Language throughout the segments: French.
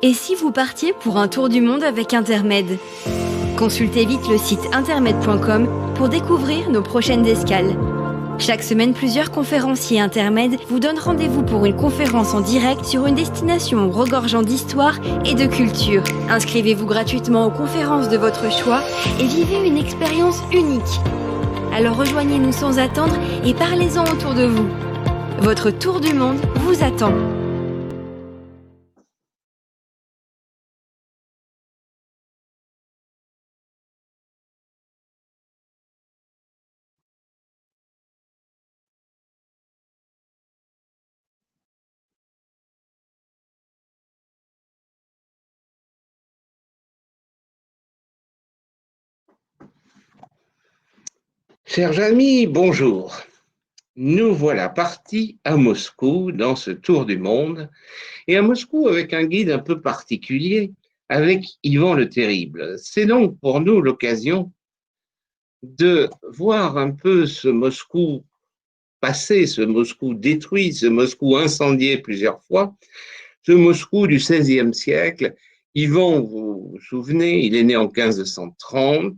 Et si vous partiez pour un tour du monde avec Intermed? Consultez vite le site intermed.com pour découvrir nos prochaines escales. Chaque semaine, plusieurs conférenciers Intermed vous donnent rendez-vous pour une conférence en direct sur une destination regorgeant d'histoire et de culture. Inscrivez-vous gratuitement aux conférences de votre choix et vivez une expérience unique. Alors rejoignez-nous sans attendre et parlez-en autour de vous. Votre tour du monde vous attend. Chers amis, bonjour. Nous voilà partis à Moscou dans ce tour du monde, et à Moscou avec un guide un peu particulier, avec Ivan le Terrible. C'est donc pour nous l'occasion de voir un peu ce Moscou passé, ce Moscou détruit, ce Moscou incendié plusieurs fois, ce Moscou du XVIe siècle. Ivan, vous vous souvenez, il est né en 1530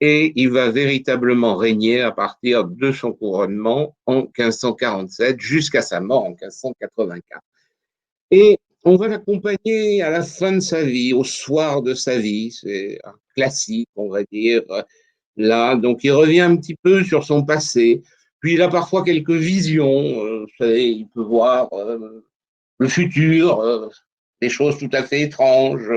et il va véritablement régner à partir de son couronnement en 1547 jusqu'à sa mort en 1584. Et on va l'accompagner à la fin de sa vie, au soir de sa vie, c'est un classique, on va dire, là. Donc il revient un petit peu sur son passé, puis il a parfois quelques visions, vous savez, il peut voir le futur, des choses tout à fait étranges,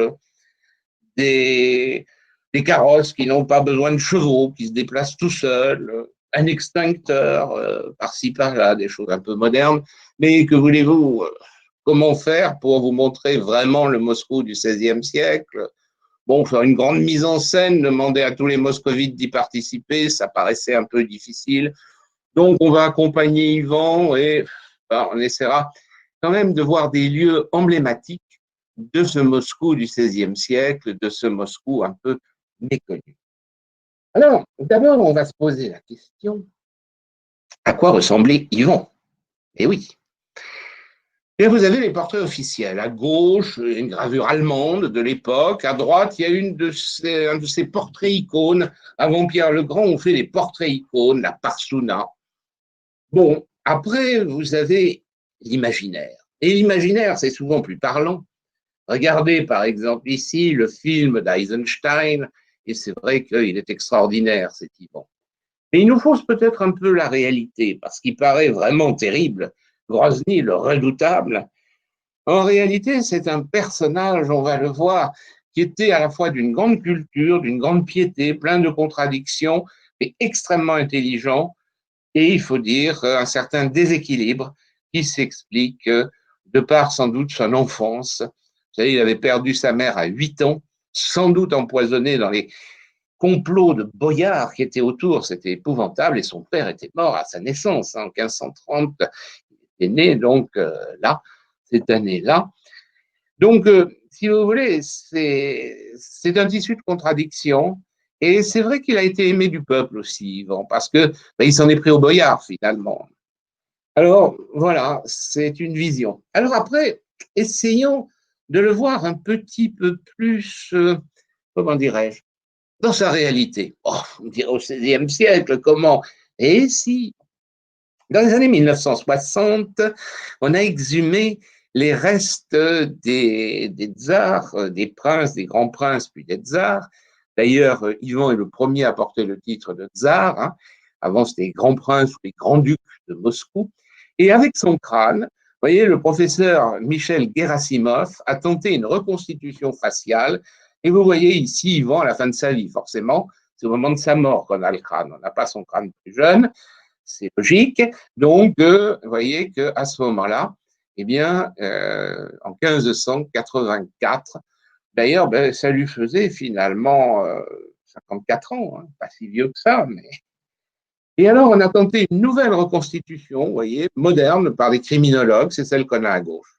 des, des carrosses qui n'ont pas besoin de chevaux, qui se déplacent tout seuls, un extincteur par-ci par-là, des choses un peu modernes. Mais que voulez-vous, comment faire pour vous montrer vraiment le Moscou du XVIe siècle? Bon, faire une grande mise en scène, demander à tous les moscovites d'y participer, ça paraissait un peu difficile. Donc, on va accompagner Yvan et on essaiera quand même de voir des lieux emblématiques de ce Moscou du XVIe siècle, de ce Moscou un peu méconnu. Alors, d'abord, on va se poser la question, à quoi ressemblait Yvan? Eh oui. Et vous avez les portraits officiels. À gauche, une gravure allemande de l'époque. À droite, il y a un de ces portraits icônes. Avant Pierre le Grand, on fait des portraits icônes, la Parsouna. Bon, après, vous avez l'imaginaire. Et l'imaginaire, c'est souvent plus parlant. Regardez par exemple ici le film d'Eisenstein, et c'est vrai qu'il est extraordinaire, cet Ivan. Mais il nous fausse peut-être un peu la réalité, parce qu'il paraît vraiment terrible, Grozny, le redoutable. En réalité, c'est un personnage, on va le voir, qui était à la fois d'une grande culture, d'une grande piété, plein de contradictions, mais extrêmement intelligent, et il faut dire un certain déséquilibre qui s'explique de par sans doute son enfance. Vous savez, il avait perdu sa mère à 8 ans, sans doute empoisonné dans les complots de boyards qui étaient autour. C'était épouvantable et son père était mort à sa naissance en 1530. Il est né donc là, cette année-là. Donc, si vous voulez, c'est un tissu de contradictions. Et c'est vrai qu'il a été aimé du peuple aussi, Yvan, parce que il s'en est pris au boyard finalement. Alors, voilà, c'est une vision. Alors après, essayons de le voir un petit peu plus, comment dirais-je, dans sa réalité. Oh, on dirait au XVIe siècle, comment? Et si, dans les années 1960, on a exhumé les restes des tsars, des princes, des grands princes, puis des tsars. D'ailleurs, Ivan est le premier à porter le titre de tsar. Hein. Avant, c'était les grands princes ou les grands ducs de Moscou. Et avec son crâne, vous voyez, le professeur Michel Gerasimov a tenté une reconstitution faciale. Et vous voyez ici Ivan à la fin de sa vie, forcément. C'est au moment de sa mort qu'on a le crâne. On n'a pas son crâne plus jeune. C'est logique. Donc, vous voyez qu'à ce moment-là, eh bien, en 1584, d'ailleurs, ça lui faisait finalement 54 ans, hein, pas si vieux que ça. Mais... Et alors, on a tenté une nouvelle reconstitution, vous voyez, moderne, par des criminologues, c'est celle qu'on a à gauche.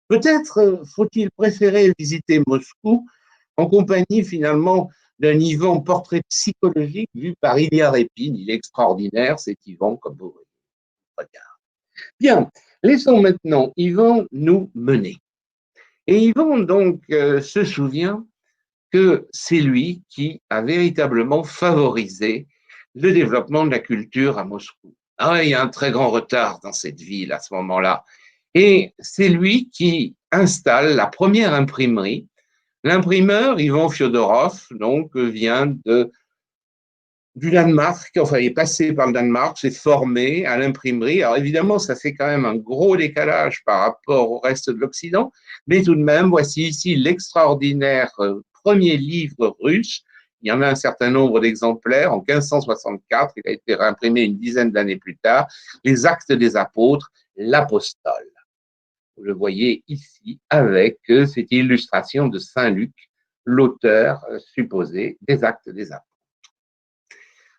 Peut-être faut-il préférer visiter Moscou en compagnie finalement d'un Ivan portrait psychologique vu par Ilya Répine. Il est extraordinaire, cet Ivan, comme vous voyez. Regarde. Bien, laissons maintenant Ivan nous mener. Et Ivan donc se souvient que c'est lui qui a véritablement favorisé le développement de la culture à Moscou. Ah, il y a un très grand retard dans cette ville à ce moment-là. Et c'est lui qui installe la première imprimerie. L'imprimeur, Ivan Fyodorov, donc, vient du Danemark, enfin, il est passé par le Danemark, s'est formé à l'imprimerie. Alors, évidemment, ça fait quand même un gros décalage par rapport au reste de l'Occident, mais tout de même, voici ici l'extraordinaire premier livre russe. Il y en a un certain nombre d'exemplaires. En 1564, il a été réimprimé une dizaine d'années plus tard. Les Actes des Apôtres, l'Apostole. Vous le voyez ici avec cette illustration de Saint Luc, l'auteur supposé des Actes des Apôtres.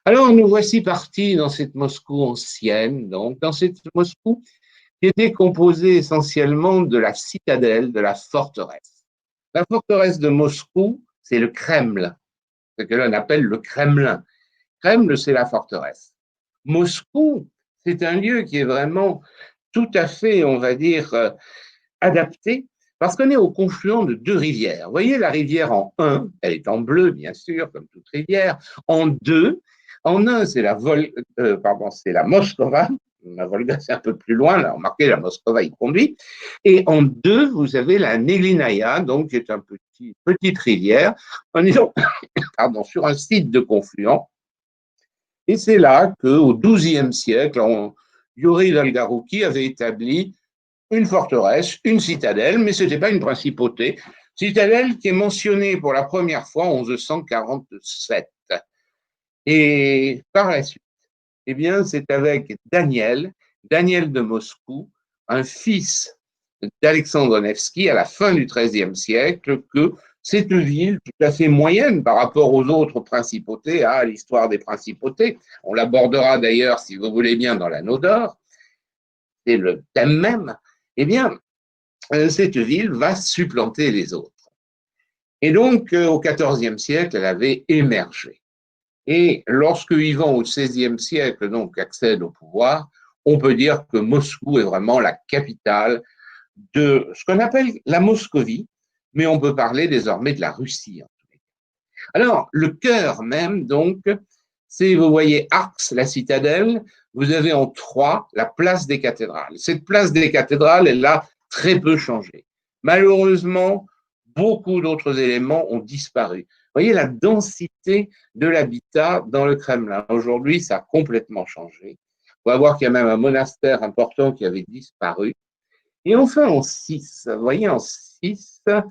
Alors, nous voici partis dans cette Moscou ancienne, donc dans cette Moscou qui était composée essentiellement de la citadelle, de la forteresse. La forteresse de Moscou, c'est le Kremlin, ce que l'on appelle le Kremlin. Kremlin, c'est la forteresse. Moscou, c'est un lieu qui est vraiment tout à fait, on va dire, adapté, parce qu'on est au confluent de deux rivières. Vous voyez la rivière en 1, elle est en bleu, bien sûr, comme toute rivière. En 2, en 1, c'est c'est la Moskova. La Volga, c'est un peu plus loin, là, remarquez, la Moskova, il conduit. Et en 2, vous avez la Neglinaya, donc, qui est une petite rivière. On est donc, sur un site de confluent. Et c'est là qu'au XIIe siècle, Yuri Dolgorouki avait établi une forteresse, une citadelle, mais ce n'était pas une principauté. Citadelle qui est mentionnée pour la première fois en 1147. Et par la suite, eh bien, c'est avec Daniel de Moscou, un fils d'Alexandre Nevski à la fin du XIIIe siècle, que cette ville tout à fait moyenne par rapport aux autres principautés, à l'histoire des principautés, on l'abordera d'ailleurs, si vous voulez bien, dans l'Anneau d'Or, c'est le thème même, eh bien, cette ville va supplanter les autres. Et donc, au XIVe siècle, elle avait émergé. Et lorsque Ivan, au XVIe siècle, donc, accède au pouvoir, on peut dire que Moscou est vraiment la capitale de ce qu'on appelle la Moscovie, mais on peut parler désormais de la Russie. Alors, le cœur même, donc, c'est, vous voyez, Arx, la citadelle, vous avez en 3 la place des cathédrales. Cette place des cathédrales, elle a très peu changé. Malheureusement, beaucoup d'autres éléments ont disparu. Vous voyez la densité de l'habitat dans le Kremlin. Aujourd'hui, ça a complètement changé. On va voir qu'il y a même un monastère important qui avait disparu. Et enfin, en 6, vous voyez, en 6, tiens,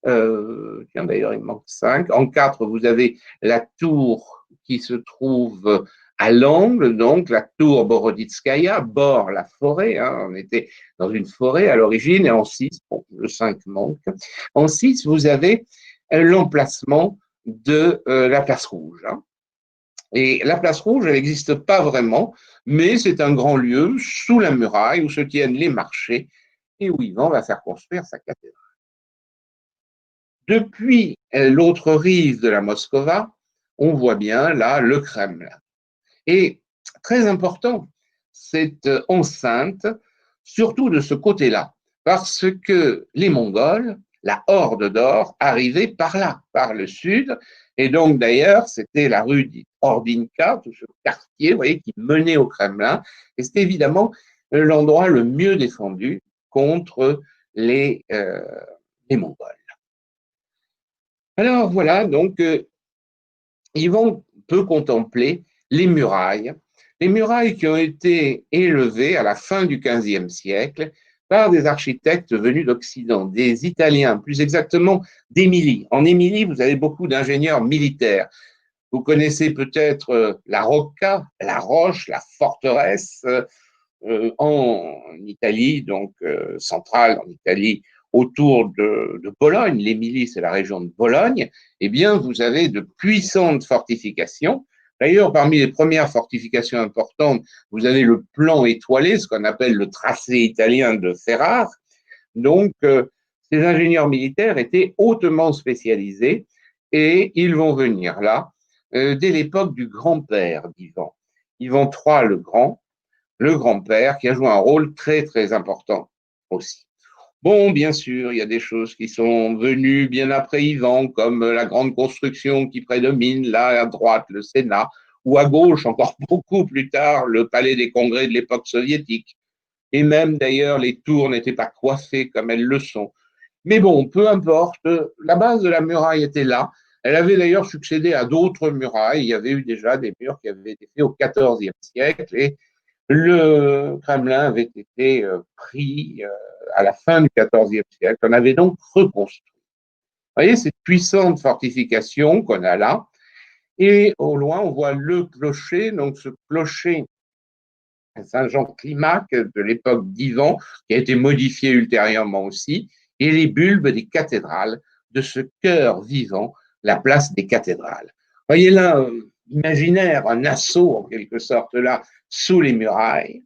d'ailleurs, il manque 5. En 4, vous avez la tour qui se trouve à l'angle, donc la tour Boroditskaya, bord la forêt. Hein, on était dans une forêt à l'origine. Et en 6, bon, le 5 manque. En 6, vous avez l'emplacement de la place rouge. Hein. Et la place rouge, elle n'existe pas vraiment, mais c'est un grand lieu sous la muraille où se tiennent les marchés et où Ivan va faire construire sa cathédrale. Depuis l'autre rive de la Moskova, on voit bien là le Kremlin. Et très important, cette enceinte, surtout de ce côté-là, parce que les Mongols, la Horde d'Or, arrivaient par là, par le sud, et donc d'ailleurs, c'était la rue dite Ordinka, tout ce quartier, vous voyez, qui menait au Kremlin, et c'était évidemment l'endroit le mieux défendu contre les Mongols. Alors voilà, donc Yvan peut contempler les murailles qui ont été élevées à la fin du XVe siècle par des architectes venus d'Occident, des Italiens, plus exactement d'Émilie. En Émilie, vous avez beaucoup d'ingénieurs militaires. Vous connaissez peut-être la Rocca, la roche, la forteresse en Italie, donc centrale en Italie, autour de Bologne. L'Émilie, c'est la région de Bologne. Eh bien, vous avez de puissantes fortifications. D'ailleurs, parmi les premières fortifications importantes, vous avez le plan étoilé, ce qu'on appelle le tracé italien de Ferrare. Donc, ces ingénieurs militaires étaient hautement spécialisés et ils vont venir là dès l'époque du grand-père d'Ivan. Ivan III le Grand, le grand-père, qui a joué un rôle très, très important aussi. Bon, bien sûr, il y a des choses qui sont venues bien après Ivan, comme la grande construction qui prédomine, là à droite, le Sénat, ou à gauche, encore beaucoup plus tard, le palais des congrès de l'époque soviétique. Et même d'ailleurs, les tours n'étaient pas coiffées comme elles le sont. Mais bon, peu importe, la base de la muraille était là. Elle avait d'ailleurs succédé à d'autres murailles. Il y avait eu déjà des murs qui avaient été faits au XIVe siècle et le Kremlin avait été pris à la fin du XIVe siècle. On avait donc reconstruit. Vous voyez cette puissante fortification qu'on a là. Et au loin, on voit le clocher. Donc ce clocher Saint-Jean-Climac de l'époque d'Ivan, qui a été modifié ultérieurement aussi, et les bulbes des cathédrales, de ce cœur vivant, la place des cathédrales. Voyez là, imaginaire, un assaut en quelque sorte là, sous les murailles.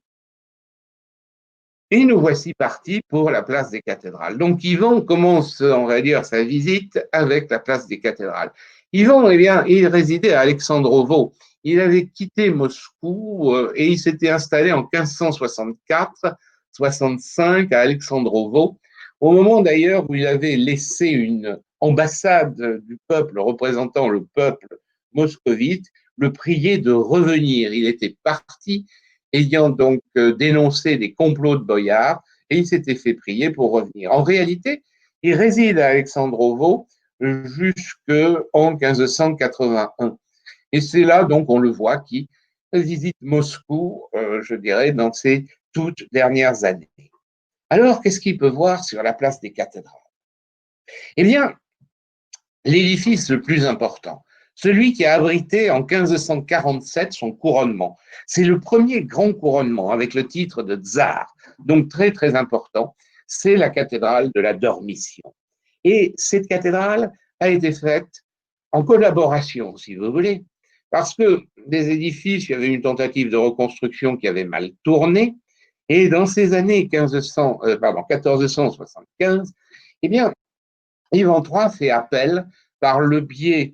Et nous voici partis pour la place des cathédrales. Donc Ivan commence, on va dire, sa visite avec la place des cathédrales. Ivan, eh bien, il résidait à Alexandrovo. Il avait quitté Moscou et il s'était installé en 1564-65 à Alexandrovo, au moment d'ailleurs où il avait laissé une ambassade du peuple représentant le peuple moscovite le prier de revenir. Il était parti ayant donc dénoncé des complots de boyards, et il s'était fait prier pour revenir. En réalité, il réside à Alexandrovo jusqu'en 1581. Et c'est là, donc, on le voit, qu'il visite Moscou, je dirais, dans ses toutes dernières années. Alors, qu'est-ce qu'il peut voir sur la place des cathédrales? Eh bien, l'édifice le plus important, celui qui a abrité en 1547 son couronnement. C'est le premier grand couronnement avec le titre de tsar, donc très très important. C'est la cathédrale de la Dormition. Et cette cathédrale a été faite en collaboration, si vous voulez, parce que des édifices, il y avait une tentative de reconstruction qui avait mal tourné, et dans ces années 1475, eh bien, Ivan III fait appel par le biais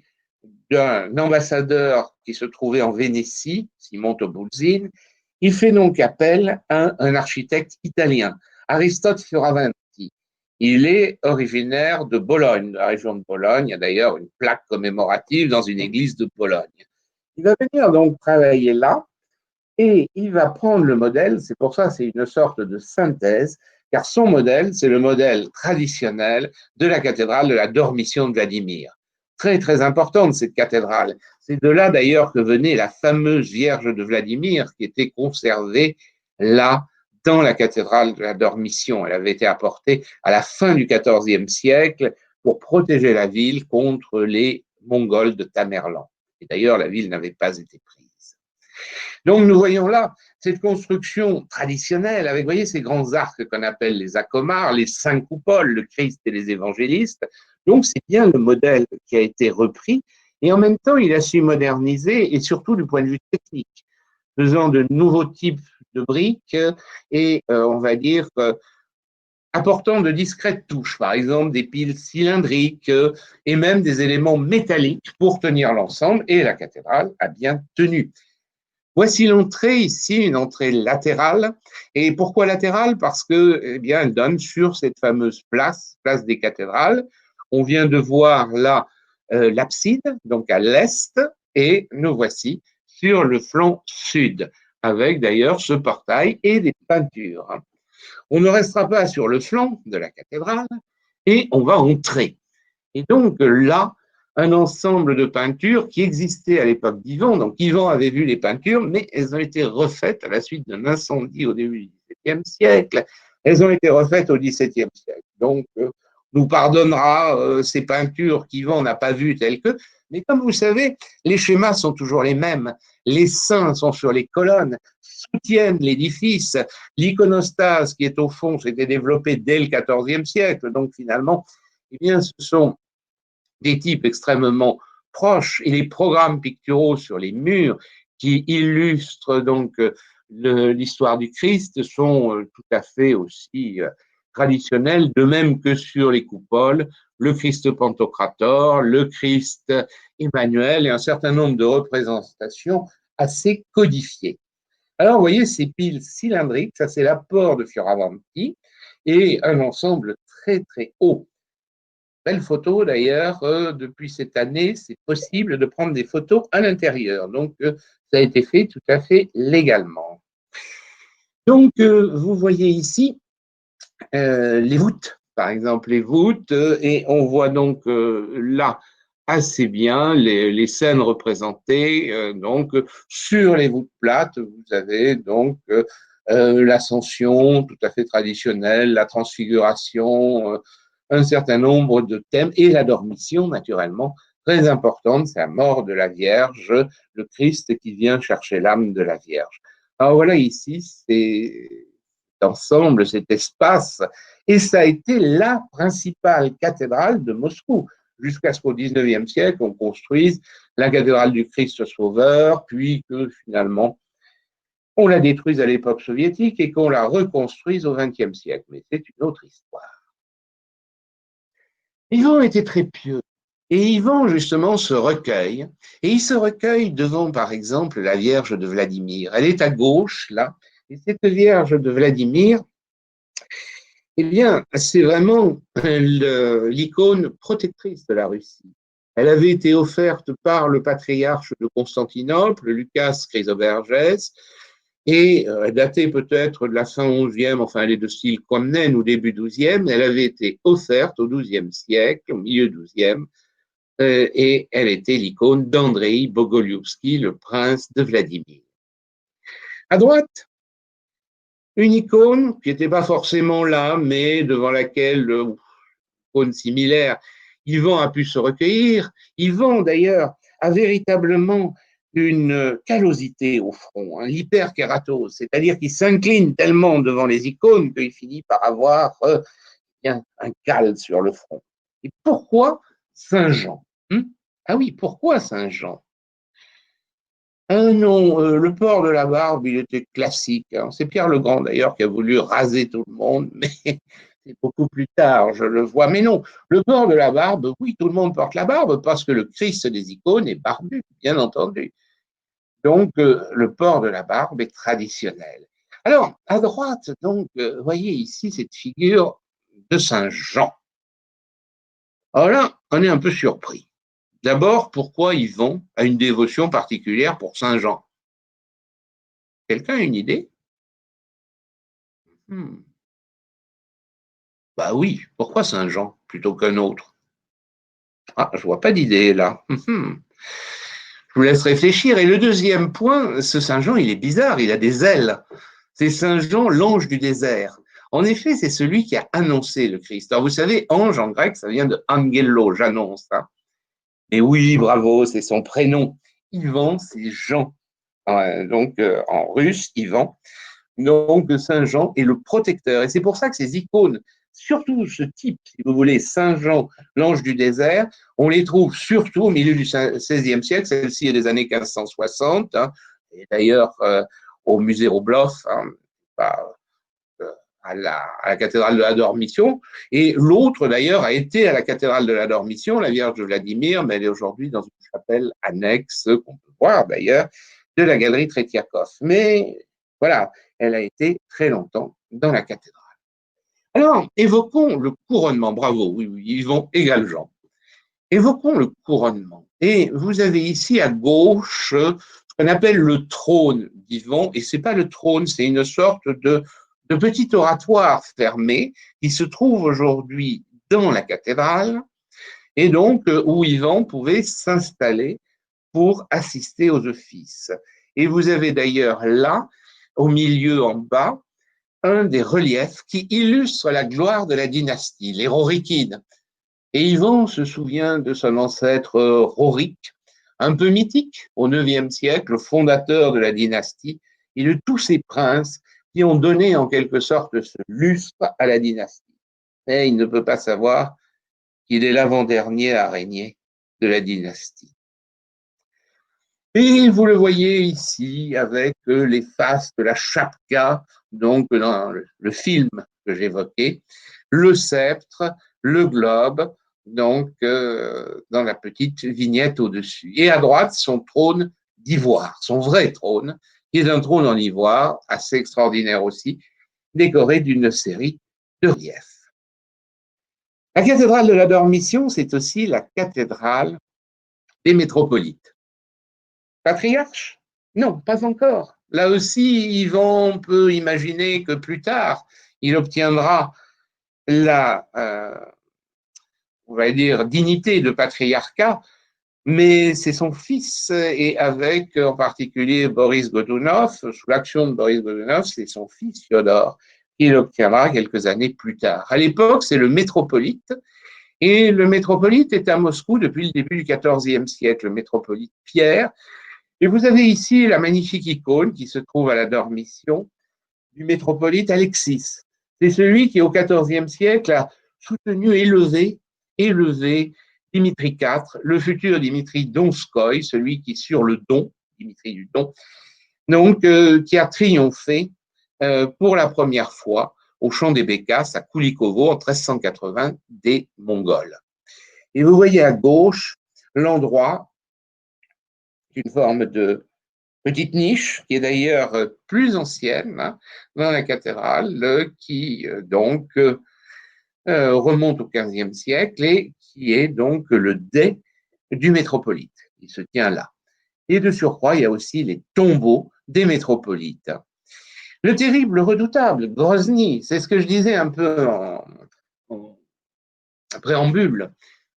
d'un ambassadeur qui se trouvait en Vénétie, Simon Tobulzine. Il fait donc appel à un architecte italien, Aristote Fioravanti. Il est originaire de Bologne, de la région de Bologne. Il y a d'ailleurs une plaque commémorative dans une église de Bologne. Il va venir donc travailler là et il va prendre le modèle, c'est pour ça c'est une sorte de synthèse, car son modèle, c'est le modèle traditionnel de la cathédrale de la Dormition de Vladimir. Très, très importante cette cathédrale. C'est de là d'ailleurs que venait la fameuse Vierge de Vladimir qui était conservée là, dans la cathédrale de la Dormition. Elle avait été apportée à la fin du XIVe siècle pour protéger la ville contre les Mongols de Tamerlan. Et d'ailleurs, la ville n'avait pas été prise. Donc nous voyons là cette construction traditionnelle avec, vous voyez, ces grands arcs qu'on appelle les acomars, les cinq coupoles, le Christ et les évangélistes. Donc c'est bien le modèle qui a été repris et en même temps il a su moderniser et surtout du point de vue technique, faisant de nouveaux types de briques et on va dire apportant de discrètes touches, par exemple des piles cylindriques et même des éléments métalliques pour tenir l'ensemble et la cathédrale a bien tenu. Voici l'entrée ici, une entrée latérale. Et pourquoi latérale? Parce que, eh bien, elle donne sur cette fameuse place, place des cathédrales. On vient de voir là l'abside, donc à l'est, et nous voici sur le flanc sud, avec d'ailleurs ce portail et des peintures. On ne restera pas sur le flanc de la cathédrale et on va entrer. Et donc là, un ensemble de peintures qui existaient à l'époque d'Ivan. Donc Ivan avait vu les peintures, mais elles ont été refaites à la suite d'un incendie au début du XVIIe siècle. Elles ont été refaites au XVIIe siècle. Donc nous pardonnera ces peintures qu'Ivan n'a pas vues telles que. Mais comme vous savez, les schémas sont toujours les mêmes. Les saints sont sur les colonnes, soutiennent l'édifice. L'iconostase qui est au fond s'était développée dès le XIVe siècle. Donc finalement, eh bien, ce sont des types extrêmement proches et les programmes picturaux sur les murs qui illustrent donc l'histoire du Christ sont tout à fait aussi traditionnels, de même que sur les coupoles, le Christ Pantocrator, le Christ Emmanuel et un certain nombre de représentations assez codifiées. Alors, vous voyez, ces piles cylindriques, ça c'est l'apport de Fioravanti. et un ensemble très très haut. Belle photo d'ailleurs, depuis cette année, c'est possible de prendre des photos à l'intérieur. Donc, ça a été fait tout à fait légalement. Donc, vous voyez ici les voûtes, par exemple, les voûtes, et on voit donc là assez bien les scènes représentées. Donc, sur les voûtes plates, vous avez donc l'ascension tout à fait traditionnelle, la transfiguration, un certain nombre de thèmes, et la dormition, naturellement, très importante, c'est la mort de la Vierge, le Christ qui vient chercher l'âme de la Vierge. Alors voilà, ici, c'est ensemble, cet espace, et ça a été la principale cathédrale de Moscou, jusqu'à ce qu'au XIXe siècle, on construise la cathédrale du Christ Sauveur, puis que finalement, on la détruise à l'époque soviétique et qu'on la reconstruise au XXe siècle. Mais c'est une autre histoire. Ivan était très pieux. Et Ivan, justement, se recueille. Et il se recueille devant, par exemple, la Vierge de Vladimir. Elle est à gauche, là. Et cette Vierge de Vladimir, eh bien, c'est vraiment l'icône protectrice de la Russie. Elle avait été offerte par le patriarche de Constantinople, Lucas Chrysoberges, et datée peut-être de la fin 11e, enfin elle est de style Comnène ou début 12e, elle avait été offerte au 12e siècle, au milieu 12e, et elle était l'icône d'Andrei Bogoliouski, le prince de Vladimir. À droite, une icône qui n'était pas forcément là, mais devant laquelle, icône similaire, Ivan a pu se recueillir. Ivan, d'ailleurs, a véritablement une callosité au front, l'hyperkératose, c'est-à-dire qu'il s'incline tellement devant les icônes qu'il finit par avoir un cal sur le front. Et pourquoi Saint-Jean? Ah oui, pourquoi Saint-Jean? Non, le port de la barbe, il était classique. C'est Pierre le Grand, d'ailleurs, qui a voulu raser tout le monde, mais c'est beaucoup plus tard, je le vois. Mais non, le port de la barbe, oui, tout le monde porte la barbe parce que le Christ des icônes est barbu, bien entendu. Donc, le port de la barbe est traditionnel. Alors, à droite, donc, voyez ici cette figure de Saint Jean. Alors là, on est un peu surpris. D'abord, pourquoi Yvon a une dévotion particulière pour Saint Jean? Quelqu'un a une idée? Bah oui, pourquoi Saint Jean plutôt qu'un autre? Ah, je vois pas d'idée là. Je vous laisse réfléchir. Et le deuxième point, ce Saint Jean, il est bizarre, il a des ailes. C'est Saint Jean, l'ange du désert. En effet, c'est celui qui a annoncé le Christ. Alors vous savez, ange en grec, ça vient de angelo, j'annonce. Et oui, bravo, c'est son prénom. Ivan, c'est Jean. Donc en russe, Ivan. Donc Saint Jean est le protecteur. Et c'est pour ça que ces icônes, surtout ce type, si vous voulez, Saint Jean, l'ange du désert, on les trouve surtout au milieu du XVIe siècle, celle-ci est des années 1560, et d'ailleurs au musée Robloff, à la cathédrale de la Dormition, et l'autre d'ailleurs a été à la cathédrale de la Dormition, la Vierge de Vladimir, mais elle est aujourd'hui dans une chapelle annexe, qu'on peut voir d'ailleurs, de la galerie Tretiakov. Mais voilà, elle a été très longtemps dans la cathédrale. Alors, évoquons le couronnement. Bravo, oui, oui, Yvon égale Jean. Évoquons le couronnement. Et vous avez ici à gauche ce qu'on appelle le trône d'Yvon, et ce n'est pas le trône, c'est une sorte de petit oratoire fermé qui se trouve aujourd'hui dans la cathédrale, et donc où Yvon pouvait s'installer pour assister aux offices. Et vous avez d'ailleurs là, au milieu en bas, un des reliefs qui illustre la gloire de la dynastie, les Rorikides. Et Yvan se souvient de son ancêtre Rorik, un peu mythique au IXe siècle, fondateur de la dynastie, et de tous ces princes qui ont donné en quelque sorte ce lustre à la dynastie. Mais il ne peut pas savoir qu'il est l'avant-dernier à régner de la dynastie. Et vous le voyez ici avec les faces de la chapka, donc dans le film que j'évoquais, le sceptre, le globe, donc dans la petite vignette au-dessus. Et à droite, son trône d'ivoire, son vrai trône, qui est un trône en ivoire, assez extraordinaire aussi, décoré d'une série de relief. La cathédrale de la Dormition, c'est aussi la cathédrale des métropolites. Patriarche? Non, pas encore. Là aussi, Yvan peut imaginer que plus tard, il obtiendra la, on va dire, dignité de patriarcat, mais c'est son fils, et avec en particulier Boris Godunov, sous l'action de Boris Godunov, c'est son fils Fyodor qui l'obtiendra quelques années plus tard. À l'époque, c'est le métropolite, et le métropolite est à Moscou depuis le début du XIVe siècle, le métropolite Pierre. Et vous avez ici la magnifique icône qui se trouve à la Dormition du métropolite Alexis. C'est celui qui, au XIVe siècle, a soutenu, élevé Dimitri IV, le futur Dimitri Donskoy, celui qui, sur le Don, Dimitri du Don, donc, qui a triomphé pour la première fois au champ des Bécasses à Koulikovo en 1380 des Mongols. Et vous voyez à gauche l'endroit, une forme de petite niche, qui est d'ailleurs plus ancienne, hein, dans la cathédrale, qui donc remonte au XVe siècle et qui est donc le dais du métropolite. Il se tient là. Et de surcroît, il y a aussi les tombeaux des métropolites. Le terrible, redoutable, Grozny, c'est ce que je disais un peu en préambule.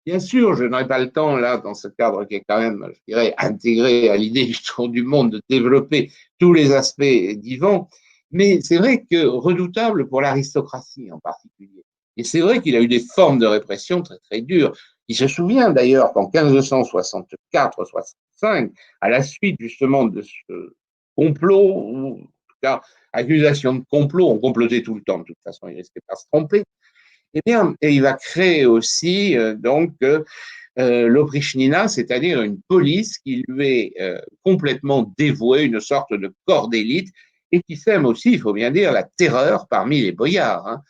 Bien sûr, je n'aurai pas le temps, là, dans ce cadre qui est quand même, je dirais, intégré à l'idée du tour du monde, de développer tous les aspects d'Ivan, mais c'est vrai que redoutable pour l'aristocratie en particulier. Et c'est vrai qu'il a eu des formes de répression très, très dures. Il se souvient d'ailleurs qu'en 1564-65, à la suite justement de ce complot, ou en tout cas, accusation de complot, on complotait tout le temps, de toute façon, il risquait pas de se tromper. Eh bien, et il va créer aussi l'Oprichnina, c'est-à-dire une police qui lui est complètement dévouée, une sorte de corps d'élite, et qui sème aussi, il faut bien dire, la terreur parmi les boyards. Hein.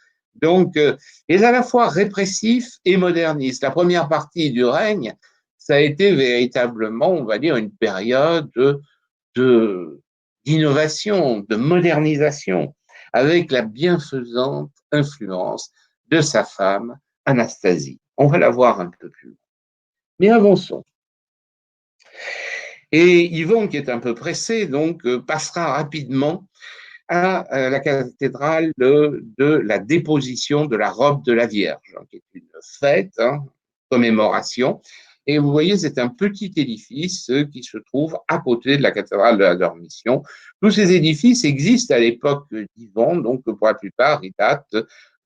Donc, il est à la fois répressif et moderniste. La première partie du règne, ça a été véritablement, on va dire, une période d'innovation, de modernisation, avec la bienfaisante influence de sa femme, Anastasie. On va la voir un peu plus loin. Mais avançons. Et Yvon, qui est un peu pressé, donc, passera rapidement à la cathédrale de la déposition de la robe de la Vierge, qui est une fête, hein, commémoration. Et vous voyez, c'est un petit édifice qui se trouve à côté de la cathédrale de la Dormition. Tous ces édifices existent à l'époque d'Yvon, donc pour la plupart, ils datent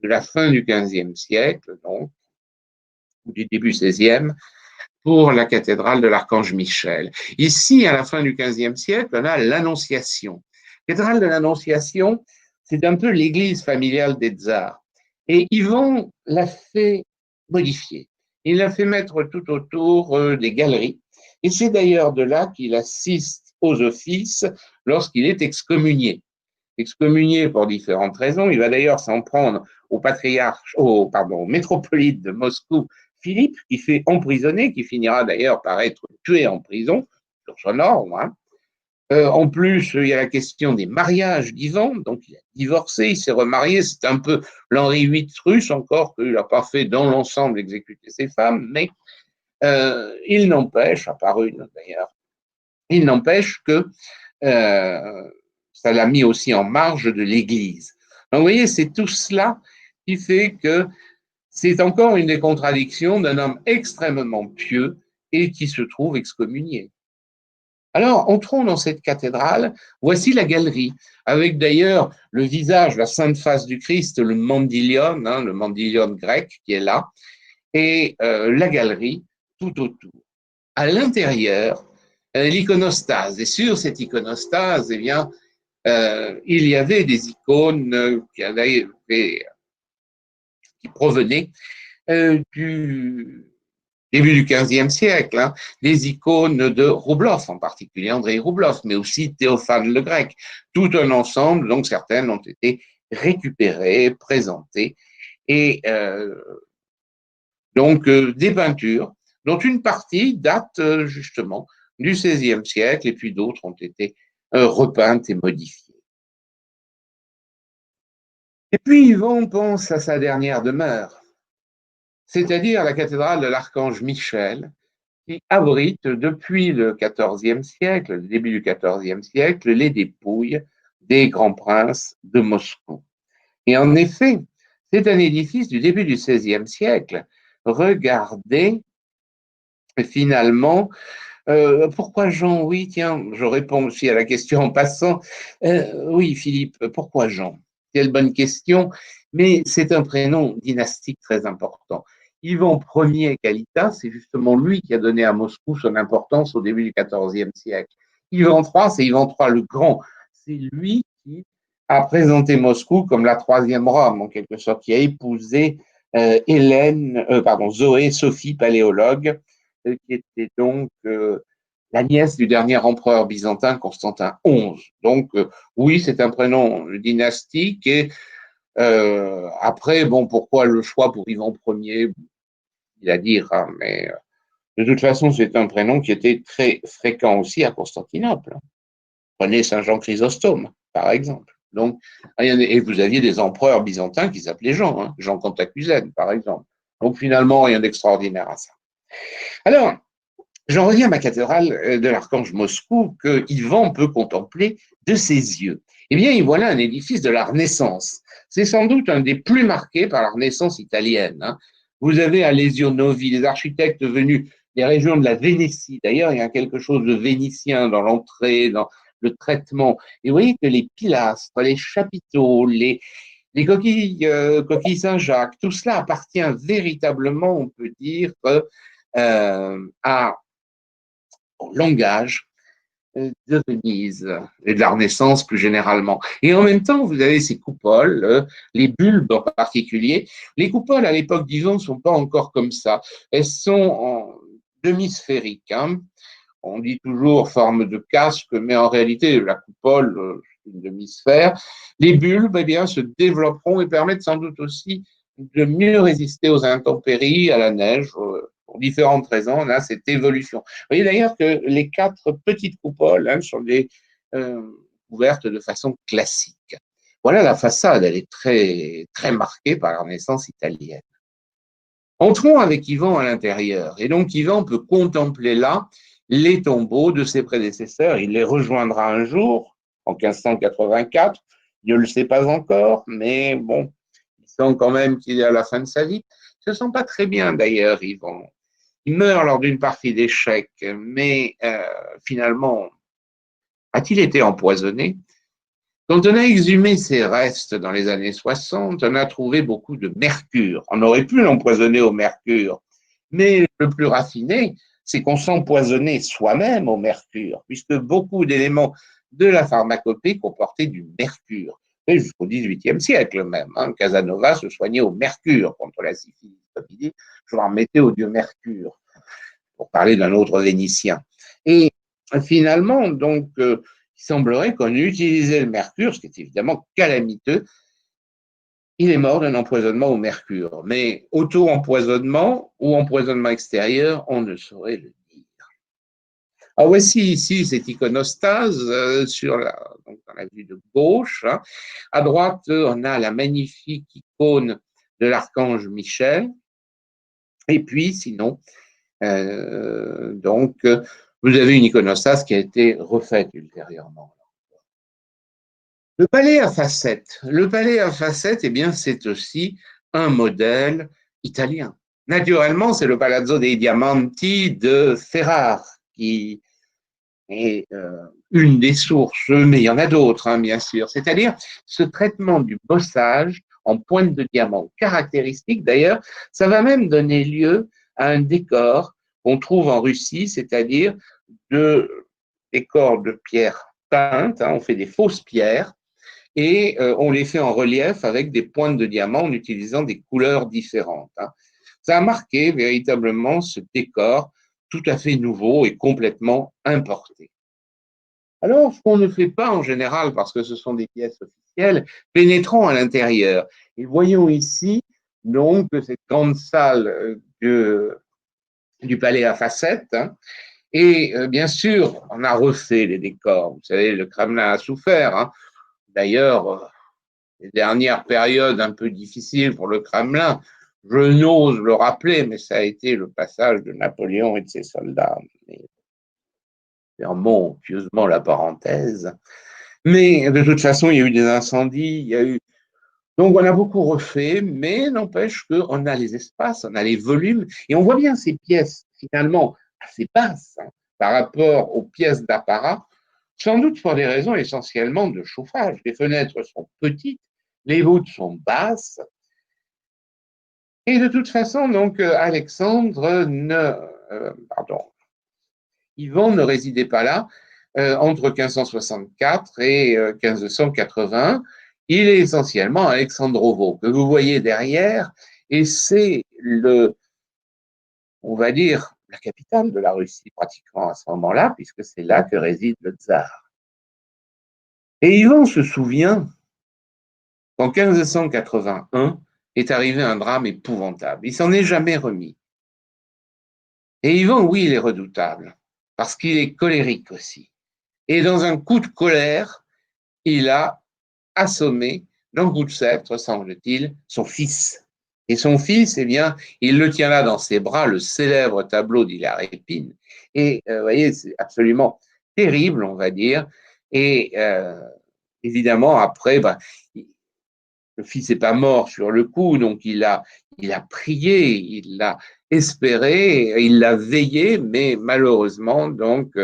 de la fin du XVe siècle, donc, ou du début XVIe, pour la cathédrale de l'Archange Michel. Ici, à la fin du XVe siècle, on a l'Annonciation. La cathédrale de l'Annonciation, c'est un peu l'église familiale des tsars. Et Yvon l'a fait modifier. Il l'a fait mettre tout autour des galeries. Et c'est d'ailleurs de là qu'il assiste aux offices lorsqu'il est excommunié. Excommunié pour différentes raisons. Il va d'ailleurs s'en prendre au métropolite de Moscou, Philippe, qui fait emprisonner, qui finira d'ailleurs par être tué en prison, sur son ordre. Hein. En plus, il y a la question des mariages d'Ivan, donc il a divorcé, il s'est remarié, c'est un peu l'Henri VIII russe, encore qu'il n'a pas fait dans l'ensemble exécuter ses femmes, mais il n'empêche, à part une d'ailleurs, il n'empêche que ça l'a mis aussi en marge de l'Église. Donc, vous voyez, c'est tout cela qui fait que c'est encore une des contradictions d'un homme extrêmement pieux et qui se trouve excommunié. Alors, entrons dans cette cathédrale. Voici la galerie, avec d'ailleurs le visage, la sainte face du Christ, le mandylion, hein, le mandylion grec qui est là, et la galerie tout autour. À l'intérieur, l'iconostase. Et sur cette iconostase, eh bien, il y avait des icônes qui provenaient du début du XVe siècle, hein, des icônes de Roubloff, en particulier André Roubloff, mais aussi Théophane le Grec. Tout un ensemble, donc certaines ont été récupérées, présentées, et donc des peintures dont une partie date justement du XVIe siècle, et puis d'autres ont été repeintes et modifiées. Et puis Yvan pense à sa dernière demeure, c'est-à-dire la cathédrale de l'Archange Michel, qui abrite depuis le XIVe siècle, le début du XIVe siècle, les dépouilles des grands princes de Moscou. Et en effet, c'est un édifice du début du XVIe siècle. Regardez finalement pourquoi Jean? Oui, tiens, je réponds aussi à la question en passant. Oui, Philippe, pourquoi Jean? Quelle bonne question, mais c'est un prénom dynastique très important. Yvan Ier Kalita, c'est justement lui qui a donné à Moscou son importance au début du XIVe siècle. Yvan III, c'est Yvan III le Grand. C'est lui qui a présenté Moscou comme la troisième Rome, en quelque sorte, qui a épousé Zoé Sophie Paléologue, qui était donc la nièce du dernier empereur byzantin Constantin XI. Donc, oui, c'est un prénom dynastique. Et après, bon, pourquoi le choix pour Yvan Ier? Il a dire, hein, mais de toute façon, c'est un prénom qui était très fréquent aussi à Constantinople. Prenez Saint Jean Chrysostome, par exemple. Donc, et vous aviez des empereurs byzantins qui s'appelaient Jean, hein, Jean Cantacuzène, par exemple. Donc, finalement, rien d'extraordinaire à ça. Alors, j'en reviens à ma cathédrale de l'Archange Moscou que Yvan peut contempler de ses yeux. Eh bien, y voilà un édifice de la Renaissance. C'est sans doute un des plus marqués par la Renaissance italienne. Hein. Vous avez Alessio Novi, des architectes venus des régions de la Vénétie. D'ailleurs, il y a quelque chose de vénitien dans l'entrée, dans le traitement. Et vous voyez que les pilastres, les chapiteaux, les coquilles Saint-Jacques, tout cela appartient véritablement, on peut dire, au langage de Venise et de la Renaissance plus généralement. Et en même temps, vous avez ces coupoles, les bulbes en particulier. Les coupoles à l'époque d'Yvan ne sont pas encore comme ça. Elles sont en demi-sphériques. Hein. On dit toujours forme de casque, mais en réalité, la coupole, c'est une demi-sphère. Les bulbes, eh bien, se développeront et permettent sans doute aussi de mieux résister aux intempéries, à la neige, pour différentes raisons. On a cette évolution. Vous voyez d'ailleurs que les 4 petites coupoles hein, sont des ouvertes de façon classique. Voilà la façade, elle est très, très marquée par la Renaissance italienne. Entrons avec Yvan à l'intérieur. Et donc, Yvan peut contempler là les tombeaux de ses prédécesseurs. Il les rejoindra un jour, en 1584. Il ne le sait pas encore, mais bon, il sent quand même qu'il est à la fin de sa vie. Il ne se sent pas très bien d'ailleurs, Yvan. Il meurt lors d'une partie d'échecs, mais finalement, a-t-il été empoisonné? Quand on a exhumé ses restes dans les années 60, on a trouvé beaucoup de mercure. On aurait pu l'empoisonner au mercure, mais le plus raffiné, c'est qu'on s'empoisonnait soi-même au mercure, puisque beaucoup d'éléments de la pharmacopée comportaient du mercure. Et jusqu'au XVIIIe siècle même, hein, Casanova se soignait au mercure contre la syphilis. Il dit, je vais en remettre au dieu Mercure, pour parler d'un autre Vénitien. Et finalement, donc, il semblerait qu'on utilisait le mercure, ce qui est évidemment calamiteux. Il est mort d'un empoisonnement au mercure. Mais auto-empoisonnement ou empoisonnement extérieur, on ne saurait le dire. Ah, voici ici cette iconostase dans la vue de gauche. Hein. À droite, on a la magnifique icône de l'archange Michel. Et puis, sinon, donc, vous avez une iconostase qui a été refaite ultérieurement. Le palais à facettes. Le palais à facettes, eh bien, c'est aussi un modèle italien. Naturellement, c'est le Palazzo dei Diamanti de Ferrare qui est une des sources, mais il y en a d'autres, hein, bien sûr. C'est-à-dire ce traitement du bossage en pointe de diamant caractéristique. D'ailleurs, ça va même donner lieu à un décor qu'on trouve en Russie, c'est-à-dire de décors de pierre peinte. Hein, on fait des fausses pierres et on les fait en relief avec des pointes de diamant en utilisant des couleurs différentes. Hein. Ça a marqué véritablement ce décor tout à fait nouveau et complètement importé. Alors, ce qu'on ne fait pas en général, parce que ce sont des pièces officielles, pénétrons à l'intérieur. Et voyons ici, donc, cette grande salle du palais à facettes. Hein, et bien sûr, on a refait les décors. Vous savez, le Kremlin a souffert. Hein. D'ailleurs, les dernières périodes un peu difficiles pour le Kremlin, je n'ose le rappeler, mais ça a été le passage de Napoléon et de ses soldats. Fermons pieusement la parenthèse. Mais de toute façon, il y a eu des incendies, il y a eu. Donc, on a beaucoup refait, mais n'empêche qu'on a les espaces, on a les volumes, et on voit bien ces pièces, finalement, assez basses par rapport aux pièces d'apparat, sans doute pour des raisons essentiellement de chauffage. Les fenêtres sont petites, les voûtes sont basses, et de toute façon, donc, Alexandre Ivan ne résidait pas là entre 1564 et 1580. Il est essentiellement à Alexandrovo, que vous voyez derrière, et c'est on va dire, la capitale de la Russie pratiquement à ce moment-là, puisque c'est là que réside le tsar. Et Ivan se souvient qu'en 1581 est arrivé un drame épouvantable. Il s'en est jamais remis. Et Ivan, oui, il est redoutable, parce qu'il est colérique aussi. Et dans un coup de colère, il a assommé d'un coup de sceptre, semble-t-il, son fils. Et son fils, eh bien, il le tient là dans ses bras, le célèbre tableau d'Hilaire Épine. Et vous voyez, c'est absolument terrible, on va dire. Et évidemment, après, le fils n'est pas mort sur le coup, donc il a prié, il l'a espéré, il l'a veillé, mais malheureusement, donc,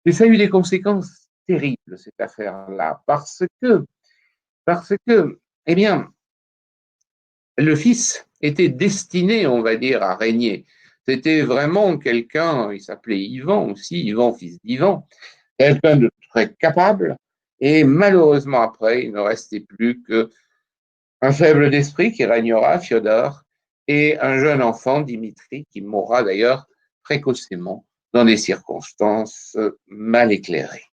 et ça a eu des conséquences terribles, cette affaire-là, parce que, eh bien, le fils était destiné, on va dire, à régner. C'était vraiment quelqu'un, il s'appelait Ivan aussi, Ivan, fils d'Ivan, quelqu'un de très capable, et malheureusement après, il ne restait plus qu'un faible d'esprit qui régnera, Fiodor, et un jeune enfant, Dimitri, qui mourra d'ailleurs précocement dans des circonstances mal éclairées.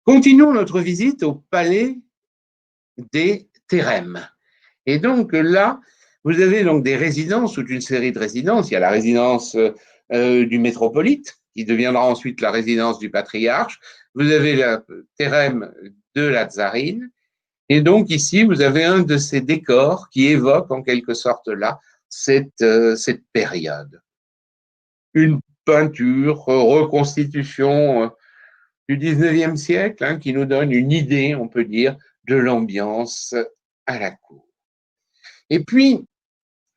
Continuons notre visite au palais des Thérèmes. Et donc là, vous avez donc des résidences, toute une série de résidences. Il y a la résidence du métropolite, qui deviendra ensuite la résidence du patriarche. Vous avez la Thérème de la tsarine. Et donc ici, vous avez un de ces décors qui évoque en quelque sorte là cette période. Une peinture, reconstitution du 19e siècle, hein, qui nous donne une idée, on peut dire, de l'ambiance à la cour. Et puis,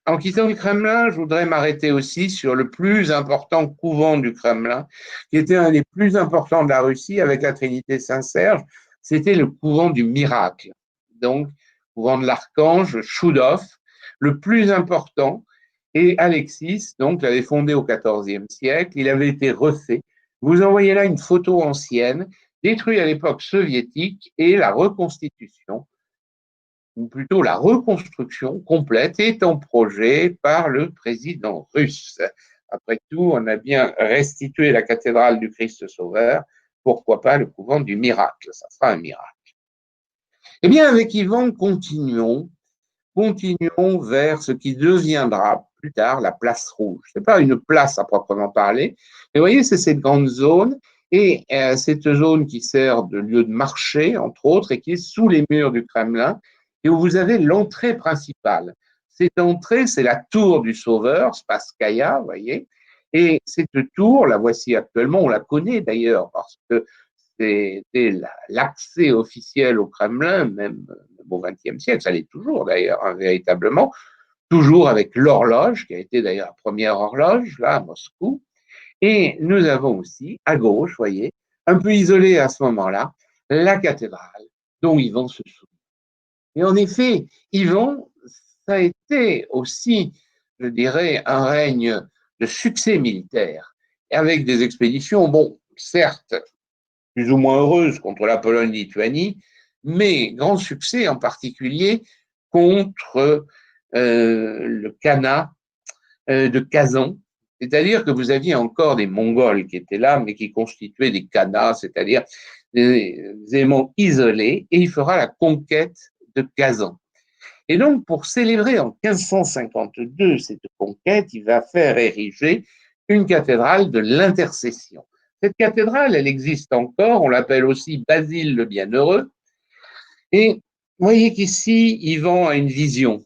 en quittant le Kremlin, je voudrais m'arrêter aussi sur le plus important couvent du Kremlin, qui était un des plus importants de la Russie avec la Trinité Saint-Serge. C'était le couvent du Miracle, donc couvent de l'Archange, Choudov, le plus important. Et Alexis, donc, l'avait fondé au XIVe siècle. Il avait été refait. Vous en voyez là une photo ancienne, détruite à l'époque soviétique, et la reconstitution, ou plutôt la reconstruction complète, est en projet par le président russe. Après tout, on a bien restitué la cathédrale du Christ Sauveur, pourquoi pas le couvent du Miracle, ça sera un miracle. Eh bien, avec Yvan, continuons vers ce qui deviendra plus tard la place rouge. Ce n'est pas une place à proprement parler, mais vous voyez, c'est cette grande zone, et cette zone qui sert de lieu de marché, entre autres, et qui est sous les murs du Kremlin, et où vous avez l'entrée principale. Cette entrée, c'est la tour du Sauveur, Spasskaya, vous voyez, et cette tour, la voici actuellement, on la connaît d'ailleurs, parce que c'était l'accès officiel au Kremlin, même au XXe siècle, ça l'est toujours d'ailleurs, hein, véritablement, toujours avec l'horloge, qui a été d'ailleurs la première horloge, là, à Moscou. Et nous avons aussi, à gauche, voyez, un peu isolé à ce moment-là, la cathédrale, dont Ivan se souvient. Et en effet, Ivan, ça a été aussi, je dirais, un règne de succès militaire, avec des expéditions, bon, certes, plus ou moins heureuses contre la Pologne-Lituanie, mais grand succès en particulier contre le Khanat de Kazan, c'est-à-dire que vous aviez encore des Mongols qui étaient là, mais qui constituaient des Khanats, c'est-à-dire des éléments isolés, et il fera la conquête de Kazan. Et donc, pour célébrer en 1552 cette conquête, il va faire ériger une cathédrale de l'Intercession. Cette cathédrale, elle existe encore, on l'appelle aussi Basile le Bienheureux, Et vous voyez qu'ici, Ivan a une vision.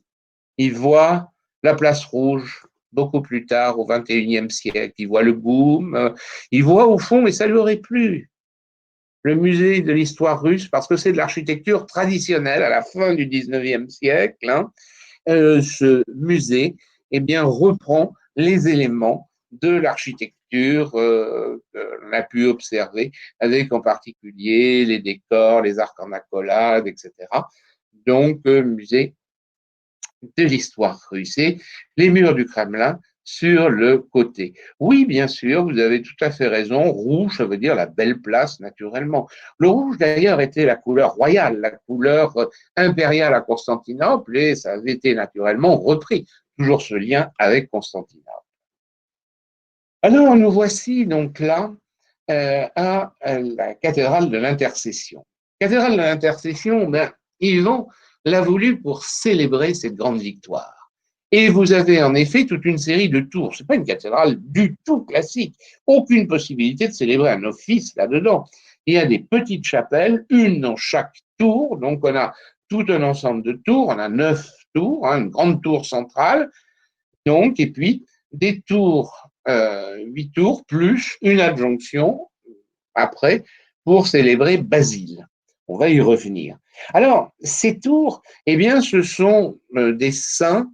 Il voit la place rouge beaucoup plus tard, au XXIe siècle. Il voit le boom. Il voit au fond, et ça lui aurait plu, le musée de l'histoire russe, parce que c'est de l'architecture traditionnelle à la fin du XIXe siècle. Hein. Ce musée eh bien, reprend les éléments de l'architecture qu'on a pu observer, avec en particulier les décors, les arcs en accolade, etc. Donc, musée de l'histoire russe et les murs du Kremlin sur le côté. Oui, bien sûr, vous avez tout à fait raison. Rouge, ça veut dire la belle place, naturellement. Le rouge, d'ailleurs, était la couleur royale, la couleur impériale à Constantinople, et ça avait été naturellement repris. Toujours ce lien avec Constantinople. Alors, nous voici donc là à la cathédrale de l'Intercession. Cathédrale de l'Intercession, ben, Yvan l'a voulu pour célébrer cette grande victoire. Et vous avez en effet toute une série de tours. Ce n'est pas une cathédrale du tout classique. Aucune possibilité de célébrer un office là-dedans. Il y a des petites chapelles, une dans chaque tour. Donc on a tout un ensemble de tours. On a 9 tours, hein, une grande tour centrale. Donc, et puis des tours, 8 tours, plus une adjonction après pour célébrer Basile. On va y revenir. Alors, ces tours, eh bien, ce sont des saints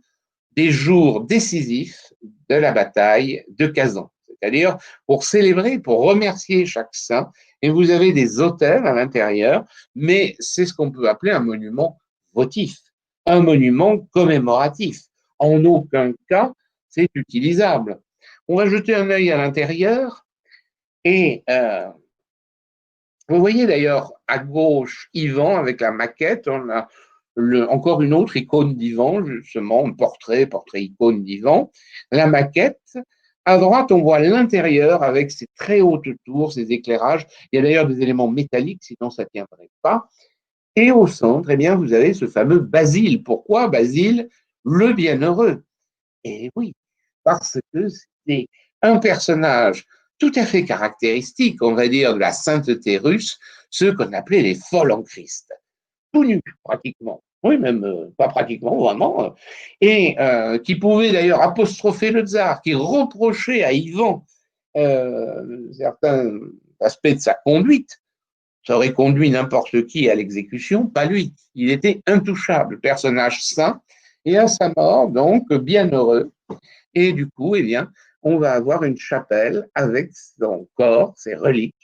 des jours décisifs de la bataille de Kazan. C'est-à-dire pour célébrer, pour remercier chaque saint, et vous avez des autels à l'intérieur, mais c'est ce qu'on peut appeler un monument votif, un monument commémoratif. En aucun cas, c'est utilisable. On va jeter un œil à l'intérieur et vous voyez d'ailleurs à gauche Ivan avec la maquette, on a encore une autre icône d'Ivan, justement, un portrait icône d'Ivan. La maquette, à droite, on voit l'intérieur avec ses très hautes tours, ses éclairages. Il y a d'ailleurs des éléments métalliques, sinon ça ne tiendrait pas. Et au centre, eh bien, vous avez ce fameux Basile. Pourquoi Basile, le bienheureux? Et oui, parce que c'est un personnage tout à fait caractéristique, on va dire, de la sainteté russe, ceux qu'on appelait les folles en Christ. Tout nus, pratiquement. Oui, même pas pratiquement, vraiment. Et qui pouvait d'ailleurs apostropher le tsar, qui reprochait à Ivan certains aspects de sa conduite. Ça aurait conduit n'importe qui à l'exécution, pas lui. Il était intouchable, personnage saint, et à sa mort, donc, bienheureux. Et du coup, eh bien, on va avoir une chapelle avec son corps, ses reliques,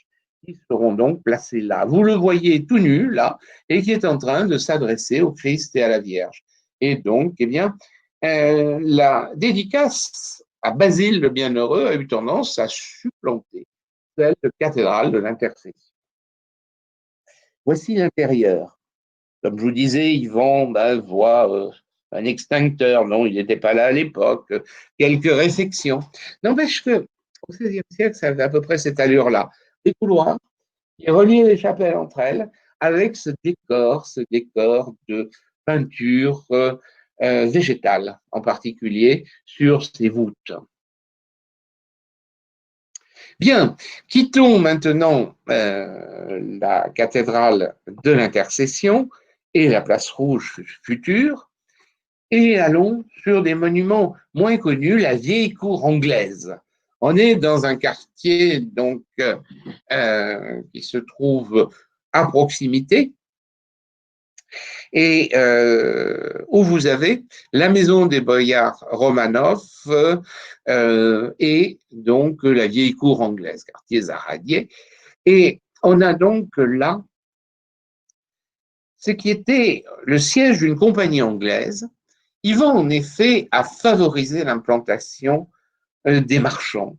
qui seront donc placées là. Vous le voyez tout nu, là, et qui est en train de s'adresser au Christ et à la Vierge. Et donc, eh bien, la dédicace à Basile le Bienheureux a eu tendance à supplanter celle de cathédrale de l'Intercession. Voici l'intérieur. Comme je vous disais, Yvan voit un extincteur. Non, il n'était pas là à l'époque. Quelques réflexions. N'empêche que au XVIe siècle, ça avait à peu près cette allure-là. Des couloirs qui relient les chapelles entre elles avec ce décor de peinture végétale, en particulier sur ces voûtes. Bien, quittons maintenant la cathédrale de l'Intercession et la place rouge future, et allons sur des monuments moins connus, la vieille cour anglaise. On est dans un quartier donc qui se trouve à proximité et où vous avez la maison des boyards Romanov et donc la vieille cour anglaise, quartier Zaradier. Et on a donc là ce qui était le siège d'une compagnie anglaise. Ivan, en effet, a favorisé l'implantation des marchands.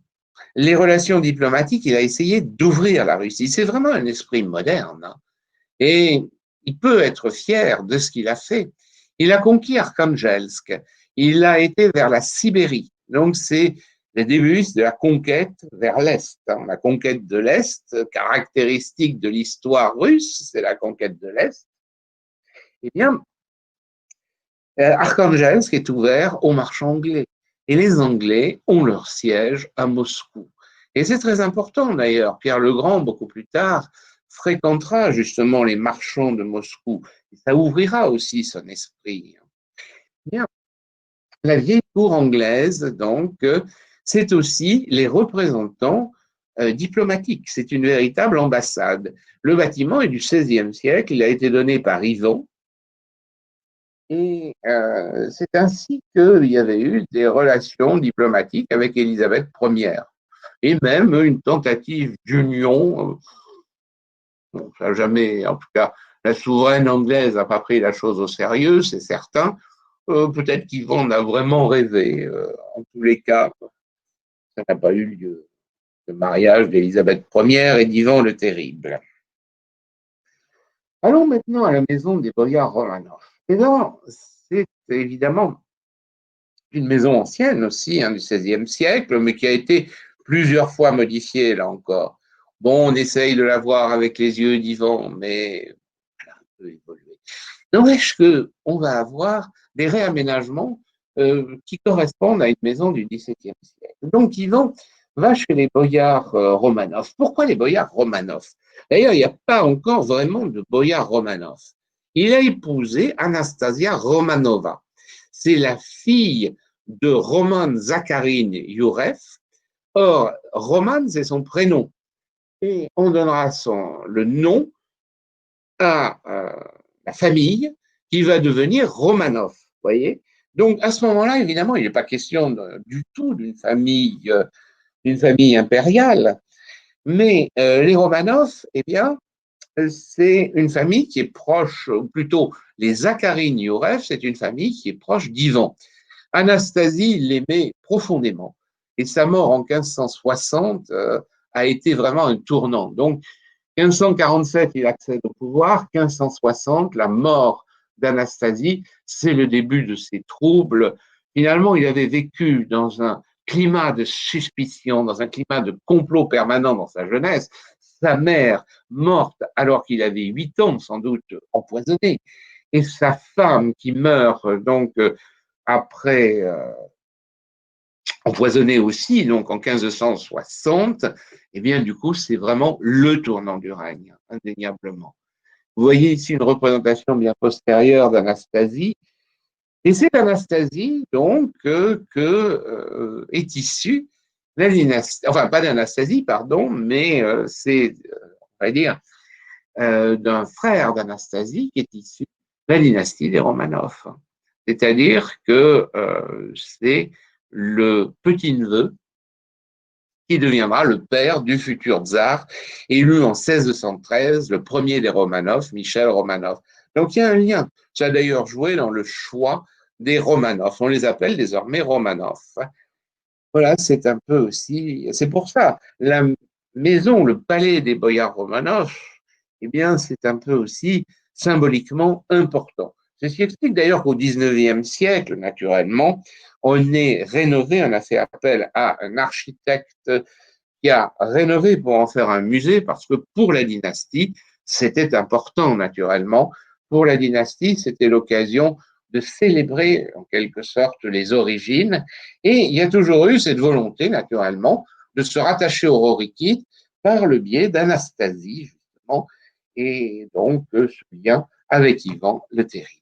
Les relations diplomatiques, il a essayé d'ouvrir la Russie. C'est vraiment un esprit moderne. Hein. Et il peut être fier de ce qu'il a fait. Il a conquis Arkhangelsk. Il a été vers la Sibérie. Donc, c'est les débuts de la conquête vers l'Est. Hein. La conquête de l'Est, caractéristique de l'histoire russe, c'est la conquête de l'Est. Eh bien, Arkhangelsk est ouvert aux marchands anglais. Et les Anglais ont leur siège à Moscou. Et c'est très important d'ailleurs. Pierre le Grand, beaucoup plus tard, fréquentera justement les marchands de Moscou. Et ça ouvrira aussi son esprit. Bien. La vieille cour anglaise, donc, c'est aussi les représentants diplomatiques. C'est une véritable ambassade. Le bâtiment est du XVIe siècle. Il a été donné par Ivan. Et c'est ainsi qu'il y avait eu des relations diplomatiques avec Élisabeth Ière. Et même une tentative d'union. Bon, ça n'a jamais, en tout cas, la souveraine anglaise n'a pas pris la chose au sérieux, c'est certain. Peut-être qu'Yvan en a vraiment rêvé. En tous les cas, ça n'a pas eu lieu. Le mariage d'Élisabeth Ière et d'Ivan le Terrible. Allons maintenant à la maison des boyards Romanov. Et là, c'est évidemment une maison ancienne aussi, hein, du XVIe siècle, mais qui a été plusieurs fois modifiée, là encore. Bon, on essaye de la voir avec les yeux d'Ivan, mais elle a un peu évolué. N'empêche qu'on va avoir des réaménagements qui correspondent à une maison du XVIIe siècle. Donc, Ivan va chez les boyards Romanov. Pourquoi les boyards Romanov? D'ailleurs, il n'y a pas encore vraiment de boyards Romanov. Il a épousé Anastasia Romanova. C'est la fille de Roman Zakharine Yourev. Or, Roman, c'est son prénom. Et on donnera le nom à la famille qui va devenir Romanov. Voyez. Donc, à ce moment-là, évidemment, il n'est pas question du tout d'une famille impériale, mais les Romanov, eh bien, c'est une famille qui est proche, ou plutôt les Zakharine Yourev, c'est une famille qui est proche d'Ivan. Anastasie l'aimait profondément et sa mort en 1560 a été vraiment un tournant. Donc, 1547, il accède au pouvoir. 1560, la mort d'Anastasie, c'est le début de ses troubles. Finalement, il avait vécu dans un climat de suspicion, dans un climat de complot permanent dans sa jeunesse. Sa mère, morte alors qu'il avait 8 ans, sans doute empoisonnée, et sa femme qui meurt donc après empoisonnée aussi, donc en 1560, eh bien, du coup, c'est vraiment le tournant du règne, indéniablement. Vous voyez ici une représentation bien postérieure d'Anastasie, et c'est d'Anastasie, donc, est issue la dynastie, enfin, pas d'Anastasie, pardon, mais c'est, on va dire, d'un frère d'Anastasie qui est issu de la dynastie des Romanov. C'est-à-dire que c'est le petit-neveu qui deviendra le père du futur tsar, élu en 1613, le premier des Romanov, Michel Romanov. Donc il y a un lien. Ça a d'ailleurs joué dans le choix des Romanov. On les appelle désormais Romanov. Voilà, c'est un peu aussi. C'est pour ça, la maison, le palais des boyards Romanov, eh bien, c'est un peu aussi symboliquement important. C'est ce qui explique d'ailleurs qu'au XIXe siècle, naturellement, on est rénové, on a fait appel à un architecte qui a rénové pour en faire un musée, parce que pour la dynastie, c'était important, naturellement. Pour la dynastie, c'était l'occasion de célébrer, en quelque sorte, les origines. Et il y a toujours eu cette volonté, naturellement, de se rattacher aux Rorikites par le biais d'Anastasie, justement, et donc ce lien avec Ivan le Terrible.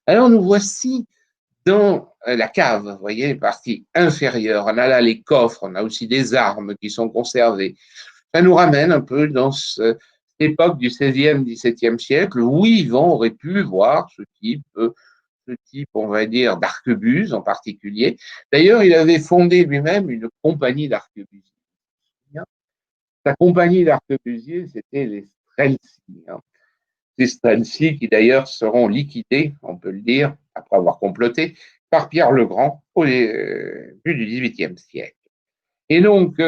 Alors, nous voici dans la cave, vous voyez, partie inférieure. On a là les coffres, on a aussi des armes qui sont conservées. Ça nous ramène un peu dans cette époque du XVIe, XVIIe siècle où Ivan aurait pu voir ce type, on va dire, d'arquebuses en particulier. D'ailleurs, il avait fondé lui-même une compagnie d'arquebusiers. Sa compagnie d'arquebusiers, c'était les Streltsy. Ces Streltsy qui d'ailleurs seront liquidés, on peut le dire, après avoir comploté, par Pierre le Grand au début du XVIIIe siècle. Et donc,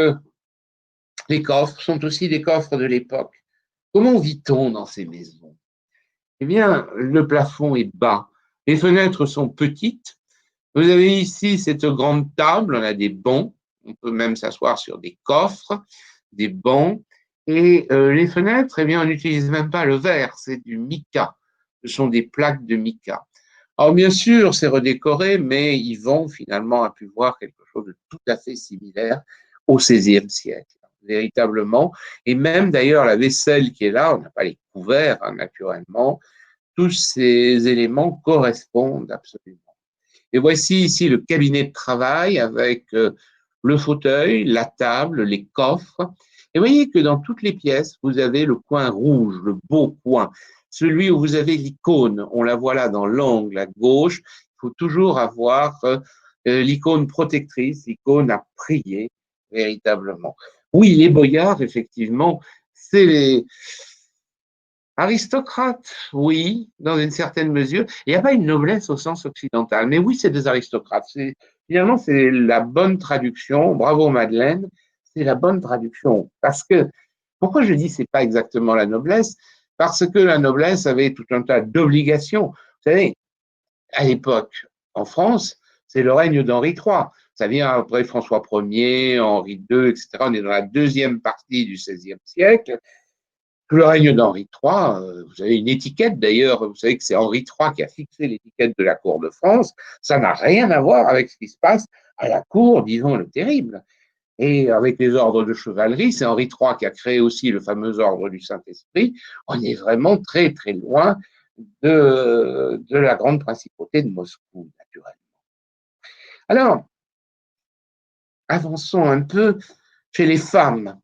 les coffres sont aussi des coffres de l'époque. Comment vit-on dans ces maisons? Eh bien, le plafond est bas, les fenêtres sont petites. Vous avez ici cette grande table, on a des bancs, on peut même s'asseoir sur des coffres, des bancs, et les fenêtres, eh bien, on n'utilise même pas le verre, c'est du mica, ce sont des plaques de mica. Alors bien sûr, c'est redécoré, mais Yvan finalement a pu voir quelque chose de tout à fait similaire au XVIe siècle. véritablement. Et même d'ailleurs la vaisselle qui est là, on n'a pas les couverts naturellement, tous ces éléments correspondent absolument. Et voici ici le cabinet de travail avec le fauteuil, la table, les coffres. Et voyez que dans toutes les pièces, vous avez le coin rouge, le beau coin, celui où vous avez l'icône. On la voit là dans l'angle à gauche. Il faut toujours avoir l'icône protectrice, l'icône à prier, véritablement. Oui, les boyards, effectivement, c'est les aristocrates, oui, dans une certaine mesure. Il n'y a pas une noblesse au sens occidental, mais oui, c'est des aristocrates. Finalement, c'est la bonne traduction. Bravo, Madeleine. C'est la bonne traduction. Parce que, pourquoi je dis que ce n'est pas exactement la noblesse? Parce que la noblesse avait tout un tas d'obligations. Vous savez, à l'époque, en France, c'est le règne d'Henri III. Ça vient après François Ier, Henri II, etc. On est dans la deuxième partie du XVIe siècle. Le règne d'Henri III, vous avez une étiquette d'ailleurs, vous savez que c'est Henri III qui a fixé l'étiquette de la cour de France, ça n'a rien à voir avec ce qui se passe à la cour d'Ivan le Terrible. Et avec les ordres de chevalerie, c'est Henri III qui a créé aussi le fameux ordre du Saint-Esprit. On est vraiment très très loin de la grande principauté de Moscou, naturellement. Alors, avançons un peu chez les femmes.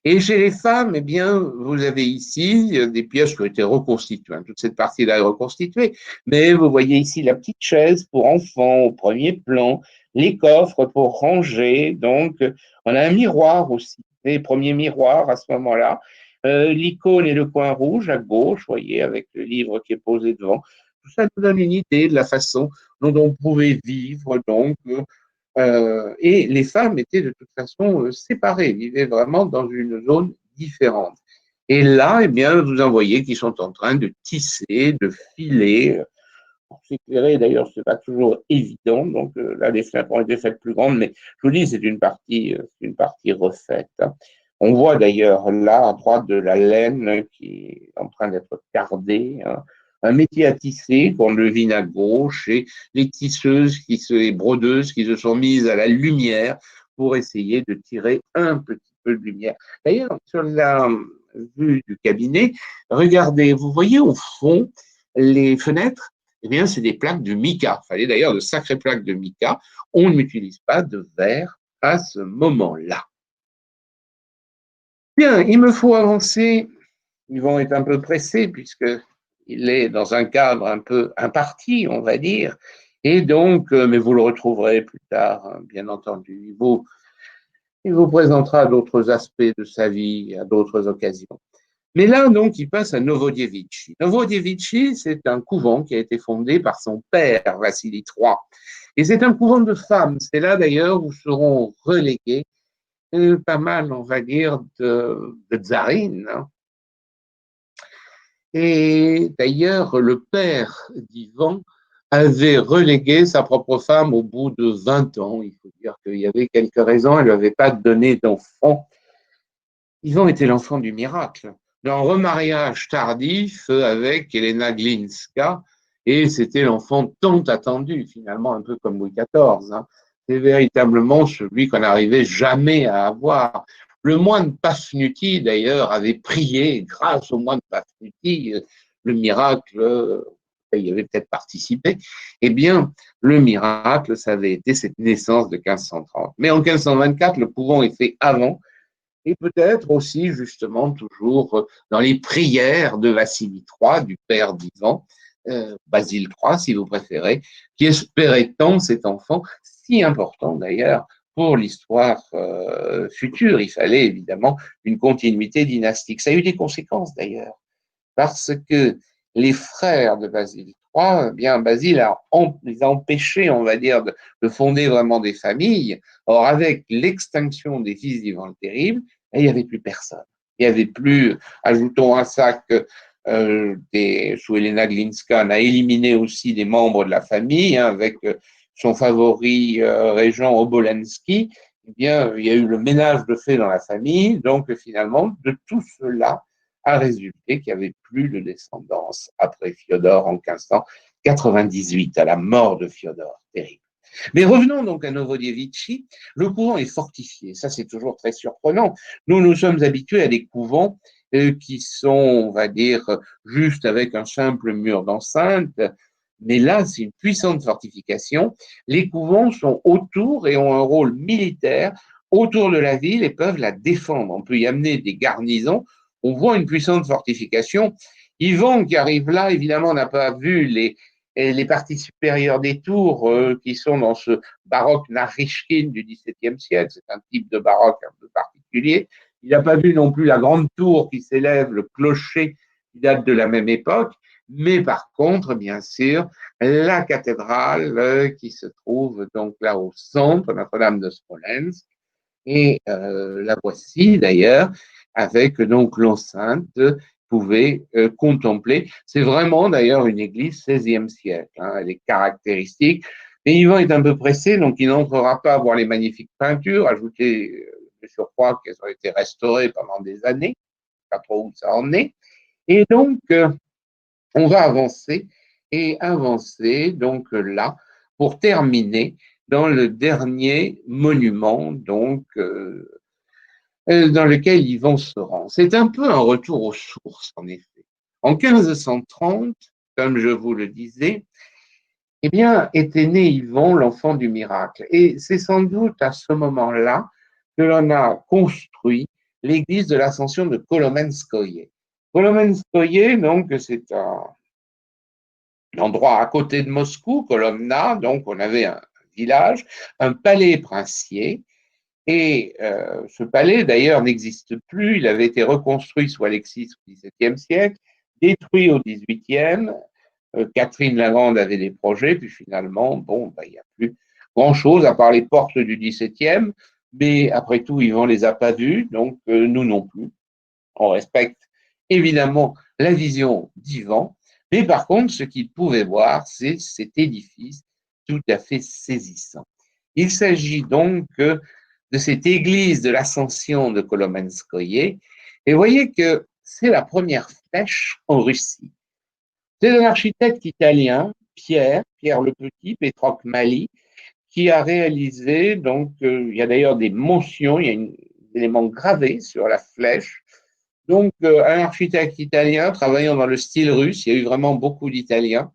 Et chez les femmes, eh bien, vous avez ici des pièces qui ont été reconstituées. Toute cette partie-là est reconstituée. Mais vous voyez ici la petite chaise pour enfants au premier plan, les coffres pour ranger. Donc, on a un miroir aussi, les premiers miroirs à ce moment-là. L'icône et le coin rouge à gauche, vous voyez, avec le livre qui est posé devant. Tout ça nous donne une idée de la façon dont on pouvait vivre, donc, et les femmes étaient de toute façon séparées, vivaient vraiment dans une zone différente. Et là, eh bien, vous en voyez qui sont en train de tisser, de filer. Pour s'éclairer, d'ailleurs, ce n'est pas toujours évident. Donc là, les fenêtres ont été faites plus grandes, mais je vous dis, c'est une partie refaite. On voit d'ailleurs là, à droite de la laine qui est en train d'être cardée, un métier à tisser qu'on devine à gauche et les tisseuses et brodeuses qui se sont mises à la lumière pour essayer de tirer un petit peu de lumière. D'ailleurs, sur la vue du cabinet, regardez, vous voyez au fond les fenêtres, eh bien, c'est des plaques de mica. Il fallait d'ailleurs de sacrées plaques de mica. On n'utilise pas de verre à ce moment-là. Bien, il me faut avancer. Ils vont être un peu pressés puisqu'il est dans un cadre un peu imparti, on va dire. Et donc, mais vous le retrouverez plus tard, hein, bien entendu. Il vous présentera d'autres aspects de sa vie à d'autres occasions. Mais là, donc, il passe à Novodevitchi. Novodevitchi, c'est un couvent qui a été fondé par son père, Vassili III. Et c'est un couvent de femmes. C'est là, d'ailleurs, où seront relégués pas mal, on va dire, de tsarines. Hein. Et d'ailleurs, le père d'Ivan avait relégué sa propre femme au bout de 20 ans. Il faut dire qu'il y avait quelques raisons. Elle ne lui avait pas donné d'enfant. Ivan était l'enfant du miracle, d'un remariage tardif avec Elena Glinska, et c'était l'enfant tant attendu, finalement, un peu comme Louis XIV. Hein. C'est véritablement celui qu'on n'arrivait jamais à avoir. Le moine Pafnuti, d'ailleurs, avait prié, grâce au moine Pafnuti, le miracle, il avait peut-être participé, eh bien, le miracle, ça avait été cette naissance de 1530. Mais en 1524, le couvent est fait avant, et peut-être aussi justement toujours dans les prières de Vassili III, du père d'Ivan, Basile III si vous préférez, qui espérait tant cet enfant, si important d'ailleurs pour l'histoire future. Il fallait évidemment une continuité dynastique. Ça a eu des conséquences d'ailleurs, parce que les frères de Basile III, eh bien Basile les a empêchés, on va dire, de fonder vraiment des familles. Or, avec l'extinction des fils d'Ivan le Terrible, il n'y avait plus personne. Il n'y avait plus, ajoutons à ça que sous Helena Glinska, on a éliminé aussi des membres de la famille, hein, avec son favori régent Obolensky. Eh bien, il y a eu le ménage de fait dans la famille. Donc, finalement, de tout cela a résulté qu'il n'y avait plus de descendance après Fiodor en 1598, à la mort de Fiodor. Terrible. Mais revenons donc à Novodevitchi. Le couvent est fortifié. Ça, c'est toujours très surprenant. Nous sommes habitués à des couvents qui sont, on va dire, juste avec un simple mur d'enceinte. Mais là, c'est une puissante fortification. Les couvents sont autour et ont un rôle militaire autour de la ville et peuvent la défendre. On peut y amener des garnisons. On voit une puissante fortification. Yvan, qui arrive là, évidemment, n'a pas vu les parties supérieures des tours qui sont dans ce baroque Narishkin du XVIIe siècle. C'est un type de baroque un peu particulier. Il n'a pas vu non plus la grande tour qui s'élève, le clocher qui date de la même époque. Mais par contre, bien sûr, la cathédrale qui se trouve donc là au centre, Notre-Dame de Smolensk, et la voici d'ailleurs, avec donc l'enceinte, pouvait contempler. C'est vraiment d'ailleurs une église 16e siècle, hein, elle est caractéristique. Mais Yvan est un peu pressé, donc il n'entrera pas à voir les magnifiques peintures, ajoutez de surcroît qu'elles ont été restaurées pendant des années, pas trop où ça en est. Et donc, on va avancer et avancer donc là pour terminer dans le dernier monument donc dans lequel Yvan se rend. C'est un peu un retour aux sources en effet. En 1530, comme je vous le disais, eh bien, était né Yvan, l'enfant du miracle. Et c'est sans doute à ce moment-là que l'on a construit l'église de l'Ascension de Kolomenskoye. Kolomenskoye, donc, c'est un endroit à côté de Moscou, Kolomna, donc on avait un village, un palais princier, et ce palais d'ailleurs n'existe plus, il avait été reconstruit sous Alexis au XVIIe siècle, détruit au XVIIIe, Catherine la Grande avait des projets, puis finalement, bon, il n'y a plus grand-chose à part les portes du XVIIe, mais après tout, Yvan ne les a pas vues, donc nous non plus. On respecte évidemment la vision d'Yvan, mais par contre, ce qu'il pouvait voir, c'est cet édifice tout à fait saisissant. Il s'agit donc de cette église de l'Ascension de Kolomenskoye, et voyez que c'est la première flèche en Russie. C'est un architecte italien, Pierre le Petit, Petroc Mali, qui a réalisé, donc il y a d'ailleurs des mentions, il y a des éléments gravés sur la flèche. Donc un architecte italien travaillant dans le style russe, il y a eu vraiment beaucoup d'Italiens,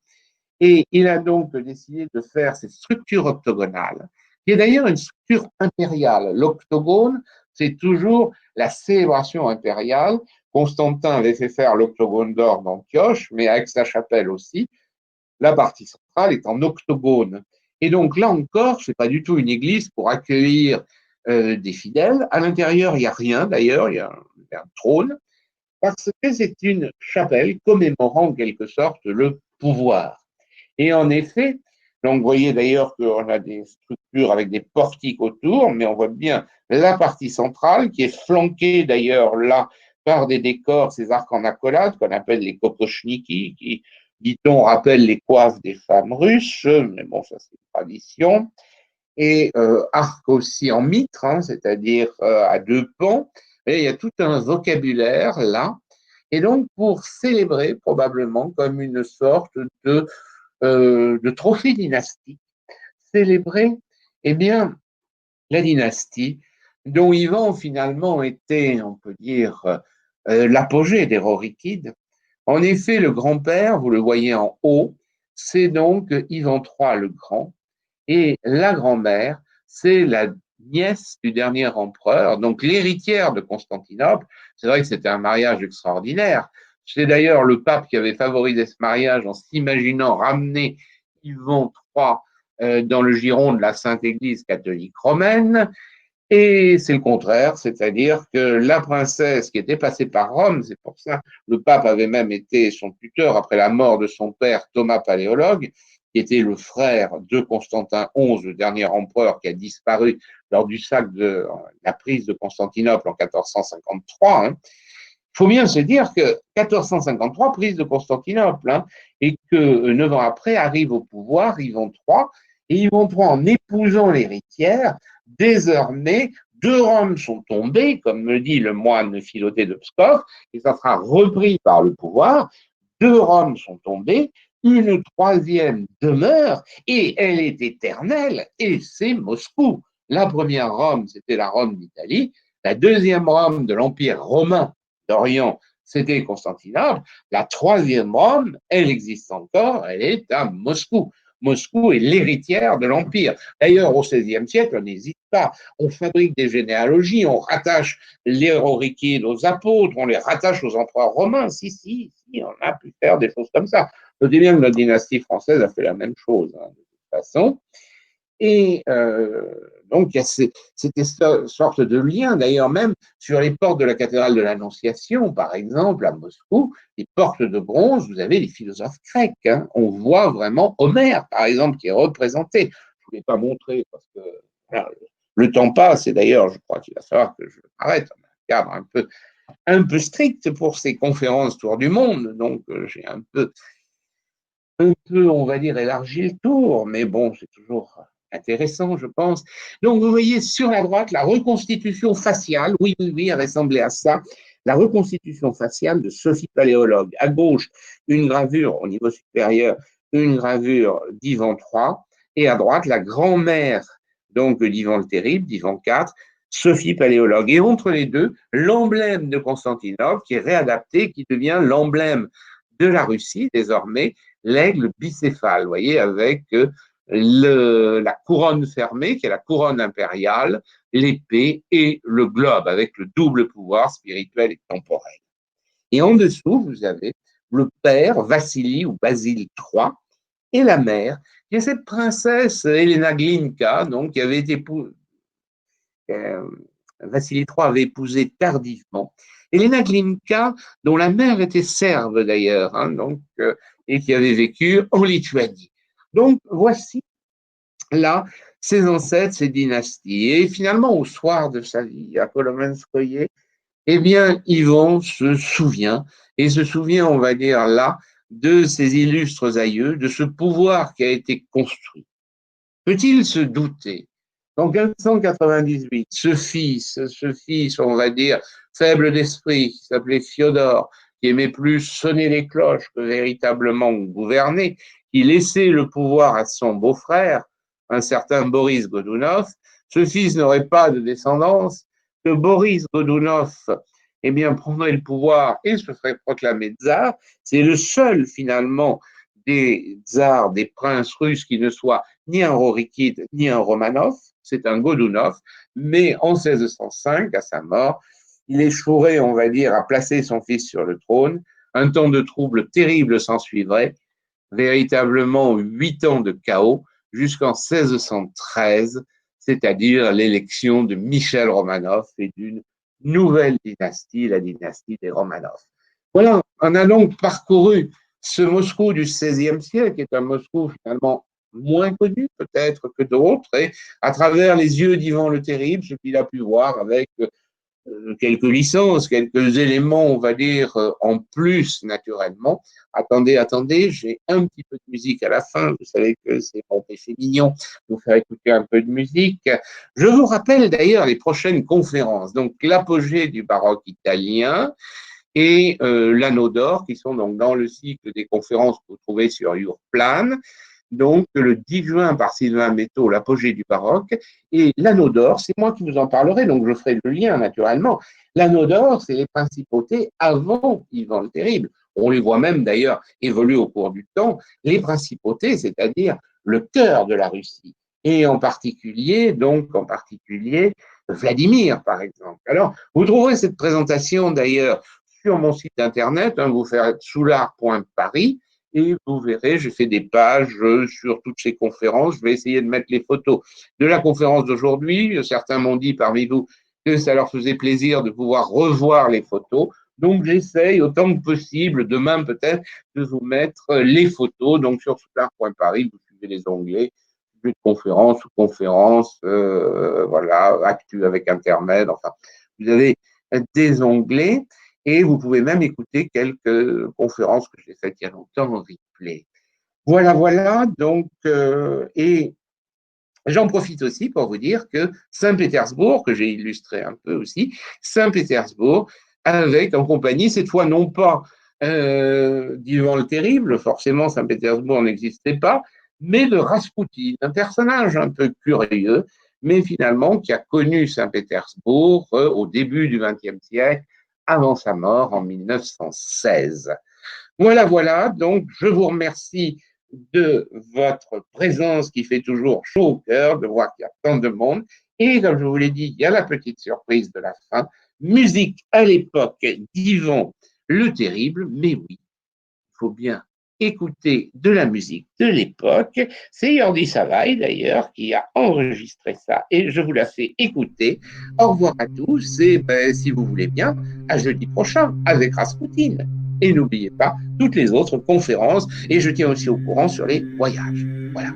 et il a donc décidé de faire cette structure octogonale, qui est d'ailleurs une structure impériale. L'octogone, c'est toujours la célébration impériale. Constantin avait fait faire l'octogone d'or d'Antioche, mais avec sa chapelle aussi. La partie centrale est en octogone. Et donc là encore, ce n'est pas du tout une église pour accueillir des fidèles. À l'intérieur, il n'y a rien d'ailleurs, il y a un trône, parce que c'est une chapelle commémorant en quelque sorte le pouvoir. Et en effet, donc vous voyez d'ailleurs qu'on a des structures avec des portiques autour, mais on voit bien la partie centrale qui est flanquée d'ailleurs là par des décors, ces arcs en accolade qu'on appelle les kokoshniki, qui, dit-on, rappellent les coiffes des femmes russes, mais bon, ça c'est une tradition. Et arc aussi en mitre, hein, c'est-à-dire à deux pans. Et il y a tout un vocabulaire là. Et donc, pour célébrer probablement comme une sorte de trophée dynastique, célébrer, eh bien, la dynastie dont Ivan finalement était, on peut dire, l'apogée des Rorikides. En effet, le grand-père, vous le voyez en haut, c'est donc Ivan III le Grand, et la grand-mère, c'est la nièce du dernier empereur, donc l'héritière de Constantinople. C'est vrai que c'était un mariage extraordinaire. C'est d'ailleurs le pape qui avait favorisé ce mariage en s'imaginant ramener Ivan III dans le giron de la Sainte Église catholique romaine. Et c'est le contraire, c'est-à-dire que la princesse qui était passée par Rome, c'est pour ça le pape avait même été son tuteur après la mort de son père Thomas Paléologue, qui était le frère de Constantin XI, le dernier empereur qui a disparu lors du sac de la prise de Constantinople en 1453. Hein. Il faut bien se dire que 1453, prise de Constantinople, hein, et que 9 ans après arrive au pouvoir Ivan III, et Ivan III, en épousant l'héritière, désormais, deux Roms sont tombés, comme me dit le moine Philoté de Pskov, et ça sera repris par le pouvoir. Deux Roms sont tombés, une troisième demeure, et elle est éternelle, et c'est Moscou. La première Rome, c'était la Rome d'Italie. La deuxième Rome de l'Empire romain d'Orient, c'était Constantinople. La troisième Rome, elle existe encore, elle est à Moscou. Moscou est l'héritière de l'Empire. D'ailleurs, au XVIe siècle, on n'hésite pas. On fabrique des généalogies, on rattache les ororiquides aux apôtres, on les rattache aux empereurs romains. Si, on a pu faire des choses comme ça. Je dis bien que la dynastie française a fait la même chose, de toute façon. Et donc, il y a cette sorte de lien, d'ailleurs, même sur les portes de la cathédrale de l'Annonciation, par exemple, à Moscou, les portes de bronze, vous avez les philosophes grecs. Hein. On voit vraiment Homère, par exemple, qui est représenté. Je ne voulais pas montrer parce que voilà, le temps passe, et d'ailleurs, je crois qu'il va falloir que je m'arrête. On a un cadre un peu strict pour ces conférences tour du monde, donc j'ai un peu, on va dire, élargi le tour, mais bon, c'est toujours intéressant, je pense. Donc, vous voyez sur la droite la reconstitution faciale, oui, elle ressemblait à ça, la reconstitution faciale de Sophie Paléologue. À gauche, une gravure au niveau supérieur, une gravure d'Ivan III, et à droite, la grand-mère donc d'Ivan le Terrible, d'Ivan IV, Sophie Paléologue. Et entre les deux, l'emblème de Constantinople qui est réadapté, qui devient l'emblème de la Russie désormais, l'aigle bicéphale, vous voyez, avec la couronne fermée, qui est la couronne impériale, l'épée et le globe, avec le double pouvoir spirituel et temporel. Et en dessous, vous avez le père, Vassili ou Basile III, et la mère, qui est cette princesse Elena Glinka, donc, qui avait été Vassili III avait épousé tardivement. Elena Glinka, dont la mère était serbe d'ailleurs, hein, donc, et qui avait vécu en Lituanie. Donc voici là ses ancêtres, ses dynasties. Et finalement, au soir de sa vie à Kolomenskoye, eh bien, Ivan se souvient, et se souvient, on va dire là, de ses illustres aïeux, de ce pouvoir qui a été construit. Peut-il se douter qu'en 1598, ce fils, on va dire, faible d'esprit, qui s'appelait Fiodor, qui aimait plus sonner les cloches que véritablement gouverner, qui laissait le pouvoir à son beau-frère, un certain Boris Godounov, ce fils n'aurait pas de descendance, que Boris Godounov eh bien, prendrait le pouvoir et se ferait proclamer tsar. C'est le seul, finalement, des tsars, des princes russes qui ne soit ni un Rorikide ni un Romanov, c'est un Godounov, mais en 1605, à sa mort, il échouerait, on va dire, à placer son fils sur le trône. Un temps de trouble terrible s'ensuivrait, véritablement 8 ans de chaos, jusqu'en 1613, c'est-à-dire l'élection de Michel Romanov et d'une nouvelle dynastie, la dynastie des Romanov. Voilà, on a donc parcouru ce Moscou du XVIe siècle, qui est un Moscou finalement moins connu peut-être que d'autres, et à travers les yeux d'Ivan le Terrible, ce qu'il a pu voir avec quelques licences, quelques éléments, on va dire, en plus, naturellement. Attendez, j'ai un petit peu de musique à la fin. Vous savez que c'est mon péché mignon, vous faire écouter un peu de musique. Je vous rappelle d'ailleurs les prochaines conférences. Donc, l'apogée du baroque italien et l'anneau d'or, qui sont donc dans le cycle des conférences que vous trouvez sur Yourplan. Donc, le 10 juin par Sylvain Metteau, l'apogée du baroque, et l'anneau d'or, c'est moi qui vous en parlerai, donc je ferai le lien naturellement. L'anneau d'or, c'est les principautés avant Ivan le Terrible. On les voit même d'ailleurs évoluer au cours du temps, les principautés, c'est-à-dire le cœur de la Russie, et en particulier Vladimir, par exemple. Alors, vous trouverez cette présentation d'ailleurs sur mon site internet, hein, vous faites soulard.paris, et vous verrez, j'ai fait des pages sur toutes ces conférences. Je vais essayer de mettre les photos de la conférence d'aujourd'hui. Certains m'ont dit parmi vous que ça leur faisait plaisir de pouvoir revoir les photos. Donc, j'essaye autant que possible, demain peut-être, de vous mettre les photos. Donc, sur soulard.paris, vous suivez les onglets, de conférence ou conférence, voilà, actu avec intermède. Enfin, vous avez des onglets. Et vous pouvez même écouter quelques conférences que j'ai faites il y a longtemps en replay. Voilà. Donc, et j'en profite aussi pour vous dire que Saint-Pétersbourg, que j'ai illustré un peu aussi, Saint-Pétersbourg, avec en compagnie, cette fois non pas d'Ivan le Terrible, forcément Saint-Pétersbourg n'existait pas, mais de Raspoutine, un personnage un peu curieux, mais finalement qui a connu Saint-Pétersbourg au début du XXe siècle, avant sa mort en 1916. Voilà, donc je vous remercie de votre présence qui fait toujours chaud au cœur, de voir qu'il y a tant de monde. Et comme je vous l'ai dit, il y a la petite surprise de la fin. Musique à l'époque d'Ivan le Terrible, mais oui, il faut bien écouter de la musique de l'époque. C'est Jordi Savall d'ailleurs qui a enregistré ça et je vous la fais écouter. Au revoir à tous et si vous voulez bien, à jeudi prochain avec Rasputin. Et n'oubliez pas toutes les autres conférences et je tiens aussi au courant sur les voyages. Voilà.